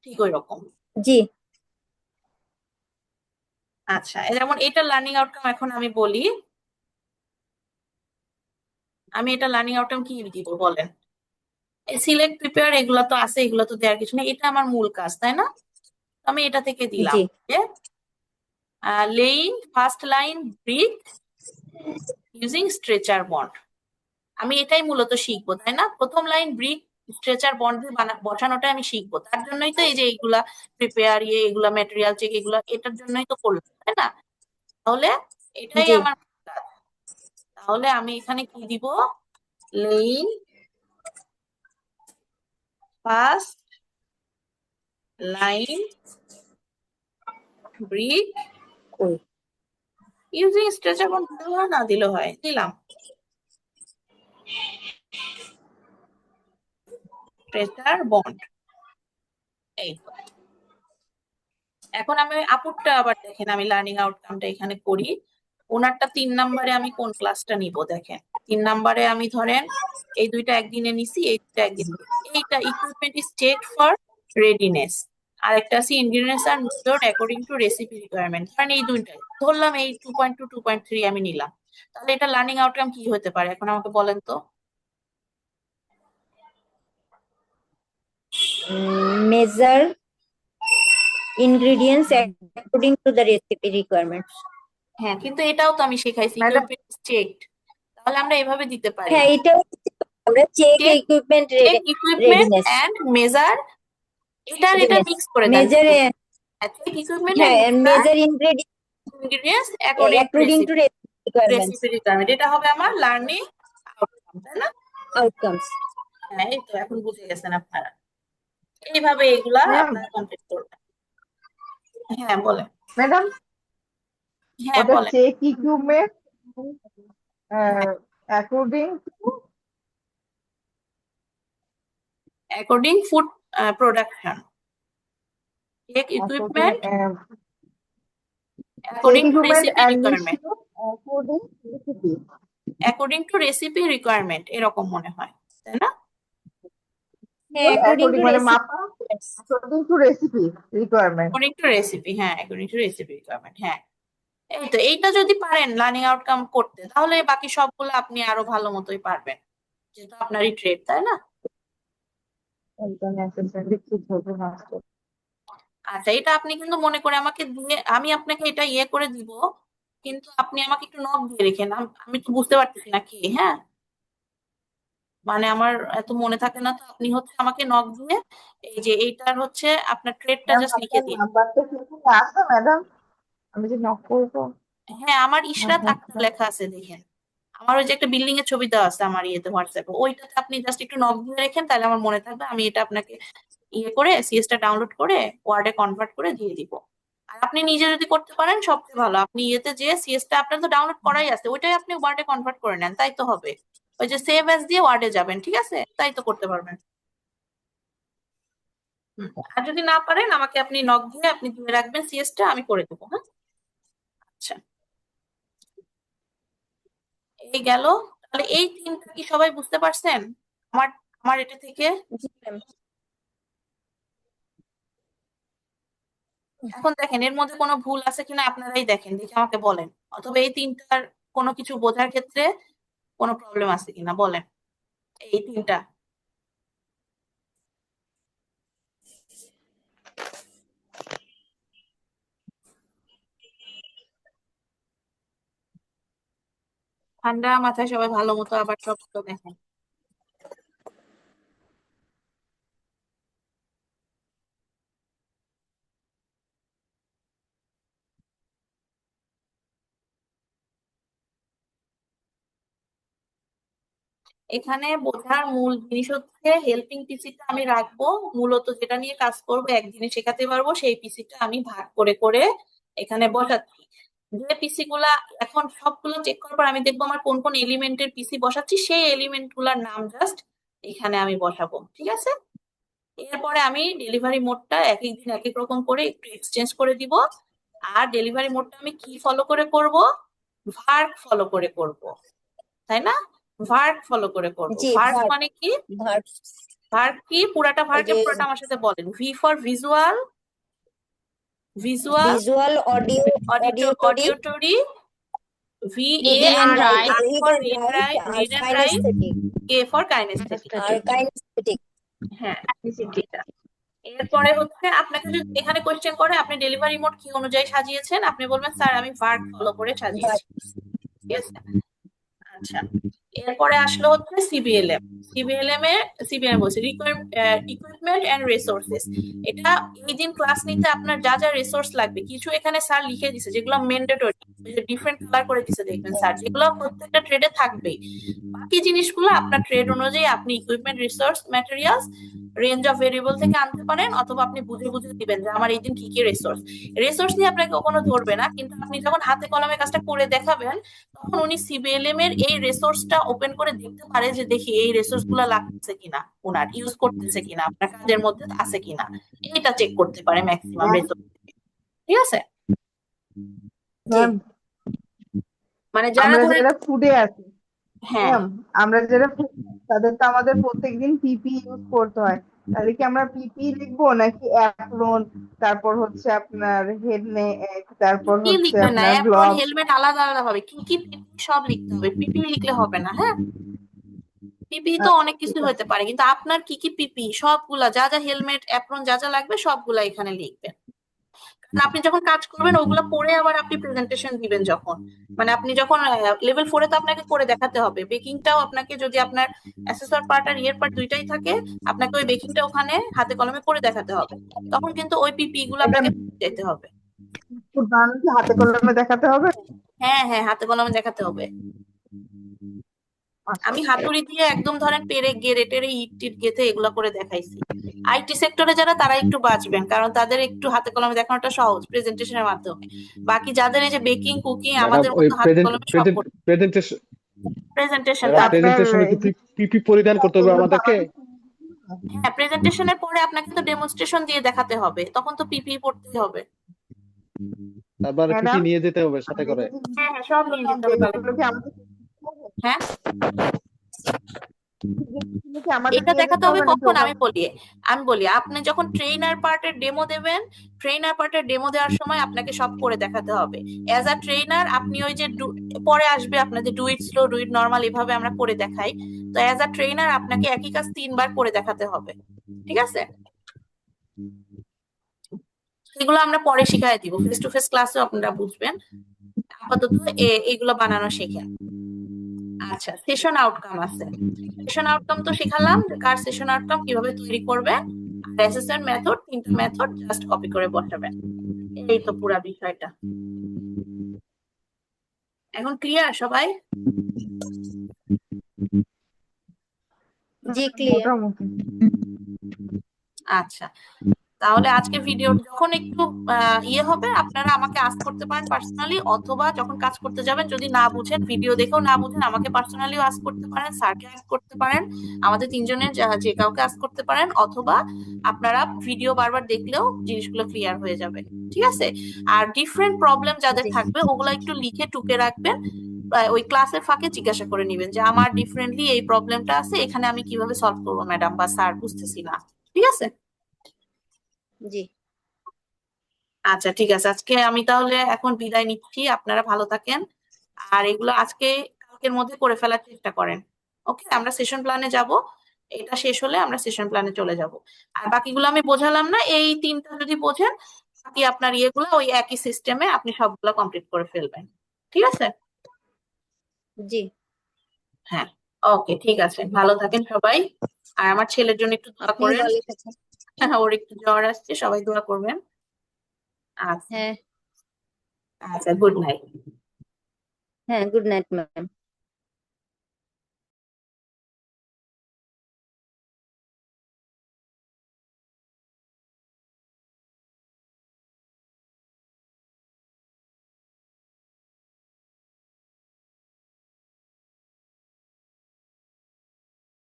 ঠিক ওই রকম। জি আচ্ছা, যেমন এটা লার্নিং আউটকাম এখন আমি বলি, আমি এটা লার্নিং আউটকাম কি দিব বলেন? সিলেক্ট প্রিপেয়ার এগুলো তো আছে, এগুলো তো দেওয়ার কিছু নেই, এটা আমার মূল কাজ, তাই না? তো আমি এটা থেকে দিলাম জি যে laying first line brick using stretcher bond. আমি এটাই মূলত শিখবো, তাই না? প্রথম লাইন ব্রিক স্ট্রেচার বন্ড বসানোটা আমি শিখবো, তার জন্যই তো এই যে এইগুলা প্রিপেয়ার এগুলা ম্যাটেরিয়াল চেক এগুলা এটার জন্যই তো করলাম, তাই না? তাহলে এটাই জি আমার কাজ। তাহলে আমি এখানে কি দিব? লেইং ফার্স্ট লাইন ব্রিক কই ইউজিং স্ট্রেচার বন্ড না দিলে হয়, দিলাম স্ট্রেচার বন্ড। এই তো। এখন আমি আপুরটা আবার দেখেন, আমি লার্নিং আউটকামটা এখানে করি। ওনারটা 3 নম্বরে আমি কোন ক্লাসটা নিব দেখেন। 3 নম্বরে আমি ধরেন এই দুইটা একদিনে নিছি, এই দুইটা একদিন। এইটা equipment is check for readiness, আর একটা আছে ingredients are method according to recipe requirement. কারণ এই দুইটাই ধরলাম, এই 2.2 2.3 আমি নিলাম। তাহলে এটা লার্নিং আউটকাম কি হতে পারে এখন আমাকে বলেন তো? Measure ingredients according to the recipe requirements. হ্যাঁ, কিন্তু এটাও তো আমি শিখাইছি ম্যাডাম ইকুইপমেন্ট ইজ চেকড, তাহলে আমরা এভাবে দিতে পারি। হ্যাঁ এটাও আমরা check check equipment check equipment readiness and measure, এটা মিক্স করে দেন। মেজার চেক ইকুইপমেন্ট হ্যাঁ and measure ingredient ingredients according to according to requirements recipe requirement, এটা হবে আমার লার্নিং আউটকাম, তাই না? outcomes. হ্যাঁ, এই তো এখন বুঝে গেছেন আপনারা। এইভাবে এগুলা ম্যাম আপনারা কমপ্লিট করবেন। হ্যাঁ বলেন। ম্যাডাম হ্যাঁ ওটা বলেন। চেক ইকুইপমেন্ট হ্যাঁ, according to according food production, take according equipment check according to equipment recipe and requirement, নিশ্চিত according recipe according to recipe requirement এরকম মনে হয়, তাই না? হ্যাঁ, অ্যাকর্ডিং অ্যাকর্ডিং টু মানে রেসিপি। মাপা according to recipe requirement. According to recipe, হ্যাঁ অ্যাকর্ডিং টু রেসিপি রিকোয়ারমেন্ট, হ্যাঁ। এই তো এইটা যদি পারেন লার্নিং আউটকাম করতে, তাহলে বাকি সবগুলো আপনি আরো ভালো মতোই পারবেন, যেহেতু আপনারই ট্রেড, তাই না? একদম অ্যাসেসমেন্ট ঠিক হবে মাস্টার। আচ্ছা, এটা আপনি কিন্তু মনে করে আমাকে দিয়ে, আমি আপনাকে এটা ইয়ে করে দিব, কিন্তু আপনি আমাকে একটু নক দিয়ে রেখেন, আমি তো বুঝতে পারতেছি না কি, হ্যাঁ মানে আমার এত মনে থাকে না, তো আপনি হচ্ছে আমাকে নক দিয়ে এই যে এইটার হচ্ছে আপনার ট্রেডটা ম্যাম জাস্ট লিখে আপনার দিন। নাম্বারটা কি এখানে আছে ম্যাডাম? আমি যে নক করবো। হ্যাঁ, আমার ইশরাত আক্তার লেখা আছে, দেখেন আমার ওই যে একটা বিল্ডিং এর ছবি দেওয়া আছে আমার ইয়েতে হোয়াটসঅ্যাপে, ওইটাতে আপনি জাস্ট একটু নক দিয়ে রেখেন, তাহলে আমার মনে থাকবে, আমি এটা আপনাকে ইয়ে করে সিএসটা ডাউনলোড করে ওয়ার্ডে কনভার্ট করে দিয়ে দিব। আর আপনি নিজে যদি করতে পারেন সবচেয়ে ভালো, আপনি ইয়েতে যে সিএসটা আপনার তো ডাউনলোড করাই আছে, ওইটাই আপনি ওয়ার্ডে কনভার্ট করে নেন, তাই তো হবে। ওই যে সেভ অ্যাজ দিয়ে ওয়ার্ডে যাবেন, ঠিক আছে, তাই তো করতে পারবেন। আর যদি না পারেন আমাকে আপনি নক দিয়ে আপনি দিয়ে রাখবেন সিএসটা, আমি করে দেবো, হ্যাঁ। আচ্ছা, এই গেল। তাহলে এই তিনটা কি সবাই বুঝতে পারছেন আমার আমার এটা থেকে? জি ম্যাম। এখন দেখেন এর মধ্যে কোনো ভুল আছে কিনা আপনারাই দেখেন, দেখে আমাকে বলেন, অথবা এই তিনটার কোনো কিছু বোঝার ক্ষেত্রে কোনো প্রবলেম আছে কিনা বলেন, এই তিনটা। ঠান্ডা মাথায় সবাই ভালো মতো আবার সবগুলো দেখেন। এখানে বোঝার মূল জিনিস হচ্ছে হেল্পিং পিসিটা আমি রাখবো, মূলত যেটা নিয়ে কাজ করবো একদিনে শেখাতে পারবো সেই পিসিটা আমি ভাগ করে করে এখানে বসাচ্ছি। যে পিসি গুলা এখন সবগুলো চেক করার পর আমি দেখবো আমার কোন কোন এলিমেন্টের পিসি বসাচ্ছি, সেই এলিমেন্ট গুলার নাম জাস্ট এখানে আমি বসাবো, ঠিক আছে। এরপরে আমি ডেলিভারি মোডটা এক এক দিন এক এক রকম করে একটু এক্সচেঞ্জ করে দিব। আর ডেলিভারি মোডটা আমি কি ফলো করে করব? ভার্ব ফলো করে করব, তাই না? ভার্ব ফলো করে করব। জি, ভার্ব ভার্ব। মানে কি? ভার্ব ভার্ব কি? পুরাটা ওই ভার্বটা যে পুরাটা আমার সাথে বলেন। V for visual, visual, visual, audio, auditory, auditory, V A reading and R I, write, R read for and write, R read and write, kinesthetic, K for kinesthetic. আর কাইনেস্থেটিক। হ্যাঁ, এটা। এরপরে হচ্ছে আপনাকে যদি এখানে কোয়েশ্চেন করে আপনি ডেলিভারি মোড কি অনুযায়ী সাজিয়েছেন, আপনি বলবেন স্যার আমি ভার্ব ফলো করে সাজিয়েছি, ঠিক আছে। আচ্ছা, এরপরে আসলো হচ্ছে সিবিএলএম। সিবিএলএম বলছে ইকুইপমেন্ট এন্ড রিসোর্সেস। এটা এই দিন ক্লাস নিতে আপনার যা যা রিসোর্স লাগবে, কিছু এখানে স্যার লিখে দিছে যেগুলো ম্যান্ডেটরি, ডিফারেন্ট কালার করে দিছে দেখবেন স্যার, যেগুলো প্রত্যেকটা ট্রেডে থাকবেই। বাকি জিনিসগুলো আপনার ট্রেড অনুযায়ী আপনি equipment, resource, materials, range of variable থেকে আনতে পারেন, অথবা আপনি বুঝে বুঝে দিবেন যে আমার এই দিন কি কি রিসোর্স। রিসোর্স নিয়ে আপনাকে কখনো ধরবে না, কিন্তু আপনি যখন হাতে কলমে কাজটা করে দেখাবেন তখন উনি সিবিএলএম এর এই রিসোর্সটা ওপেন করে দেখতে পারে যে দেখি এই রিসোর্স গুলা লাগছে কিনা, ওনার ইউজ করতেছে কিনা, আপনার কাজের মধ্যে আছে কিনা, এটা চেক করতে পারে ম্যাক্সিমাম রিসোর্স, ঠিক আছে। জি, ম্যাম মানে যারা আমরা ধরে, যারা ফুডে আছি হ্যাঁ ম্যাম, আমরা যারা food তাদের তো আমাদের প্রত্যেকদিন পিপি ইউজ করতে হয়, তাহলে কি আমরা পিপি লিখবো নাকি অ্যাপ্রন, তারপর হচ্ছে আপনার হেলমেট, তারপর কি হচ্ছে লিখবেন না, আপনার অ্যাপ্রন, গ্লোভস? হেলমেট আলাদা আলাদা হবে, কি কি পিপি সব লিখতে হবে, পিপি লিখলে হবে না, হ্যাঁ। পিপি তো আচ্ছা অনেক ঠিক কিছু আছে। হতে পারে, কিন্তু আপনার কি কি পিপি সবগুলা, যা যা হেলমেট, অ্যাপ্রন, যা যা লাগবে সবগুলা এখানে লিখবেন। কারণ আপনি যখন কাজ করবেন ওগুলো পরে আবার আপনি প্রেজেন্টেশন দিবেন যখন, মানে আপনি যখন লেভেল 4 এ তো আপনাকে করে দেখাতে হবে, বেকিংটাও আপনাকে, যদি আপনার অ্যাসেসর পার্ট আর ইয়ের পার্ট দুইটাই থাকে, আপনাকে ওই বেকিংটা ওখানে হাতে কলমে করে দেখাতে হবে, তখন কিন্তু ওই পিপি গুলো এটা আপনাকে যেতে হবে। ফুড বানানো কি হাতে কলমে দেখাতে হবে? হ্যাঁ হ্যাঁ, হাতে কলমে দেখাতে হবে। আচ্ছা আমি হাতুড়ি দিয়ে একদম ধরেন পেরে গেড়ে টেরে ইট টিট গেথে এগুলা করে দেখাইছি, আইটি সেক্টরে যারা তারা একটু বাঁচবেন, কারণ তাদের একটু হাতে কলমে দেখানোটা সহজ প্রেজেন্টেশনের মাধ্যমে। বাকি যাদের এই যে বেকিং কুকিং ম্যাডাম আমাদের ওই মতো হাতে কলমে সব প্রেজেন্টেশন প্রেজেন্টেশন ম্যাডাম তাদের। আপনার প্রেজেন্টেশনে কি পিপি পরিধান করতে হবে আমাদেরকে? হ্যাঁ, প্রেজেন্টেশনের পরে আপনাকে তো ডেমনস্ট্রেশন দিয়ে দেখাতে হবে, তখন তো পিপিই পড়তেই হবে। তারপরে পিপি ম্যাডাম নিয়ে যেতে হবে সাথে করে? হ্যাঁ হ্যাঁ, সব নিয়ে যেতে হবে তাদের। এগুলো কি আমাদের হ্যাঁ, এগুলো কি আমাদের এটা নিয়ে দেখাতে যেতে হবে হবে নাকি কখন? ওরা? আমি বলি আপনি যখন ট্রেনার পার্টের ডেমো দেবেন, ট্রেনার পার্টের ডেমো দেওয়ার সময় আপনাকে সব করে দেখাতে হবে। অ্যাজ আ ট্রেনার আপনি ওই যে পরে আসবে আপনাদের do it slow do it normal এভাবে আমরা করে দেখাই, তো অ্যাজ আ ট্রেনার আপনাকে একই কাজ 3 বার করে দেখাতে হবে, ঠিক আছে? এগুলো আমরা পরে শিখাই দিব, ফেস টু ফেস ক্লাসেও আপনারা বুঝবেন। আপাতত এগুলো বানানো শেখেন। আচ্ছা, সেশন আউটকাম আছে। সেশন আউটকাম তো শিখালাম, কার সেশন আউটকাম কিভাবে তৈরি করবে, আর অ্যাসেসমেন্ট মেথড, 3টা মেথড জাস্ট কপি করে বসাবেন। এই তো পুরা বিষয়টা। এখন ক্লিয়ার সবাই? জি ক্লিয়ার। মোটামুটি। আচ্ছা, তাহলে আজকে ভিডিও যখন একটু ইয়ে হবে আপনারা আমাকে আস্ক করতে পারেন পার্সোনালি, অথবা যখন কাজ করতে যাবেন যদি না বুঝেন, ভিডিও দেখেও না বুঝেন, আমাকে পার্সোনালিও আস্ক করতে পারেন, স্যারকে আস্ক করতে পারেন, আমাদের 3জনের যে কাউকে আস্ক করতে পারেন, অথবা আপনারা ভিডিও বারবার দেখলেও জিনিসগুলো ক্লিয়ার হয়ে যাবে, ঠিক আছে? আর ডিফারেন্ট প্রবলেম যাদের জি। থাকবে ওগুলো একটু লিখে টুকে রাখবেন, ওই ক্লাসের ফাঁকে জিজ্ঞাসা করে নিবেন যে আমার ডিফারেন্টলি এই প্রবলেমটা আছে, এখানে আমি কিভাবে সলভ করবো ম্যাডাম বা স্যার, বুঝতেছি না, ঠিক আছে? জি আচ্ছা ঠিক আছে, আজকে আমি তাহলে এখন বিদায় নিচ্ছি, আপনারা ভালো থাকেন। আর এগুলো আজকে কালকের মধ্যে করে ফেলার চেষ্টা করেন। ওকে, আমরা সেশন প্ল্যানে যাব, এটা শেষ হলে আমরা সেশন প্ল্যানে চলে যাব। আর বাকিগুলো আমি বোঝালাম না, এই 3টা যদি বোঝেন বাকি আপনার ইয়েগুলো ওই একই সিস্টেমে আপনি সবগুলো কমপ্লিট করে ফেলবেন, ঠিক আছে? জি হ্যাঁ, ওকে, ঠিক আছে, ভালো থাকেন সবাই। আর আমার ছেলের জন্য একটু দোয়া আপনিও করেন, ভালো থাকেন। ওর একটু জ্বর আসছে, সবাই দোয়া করবেন। আচ্ছা হ্যাঁ আচ্ছা, গুড নাইট। হ্যাঁ, গুড নাইট ম্যাম।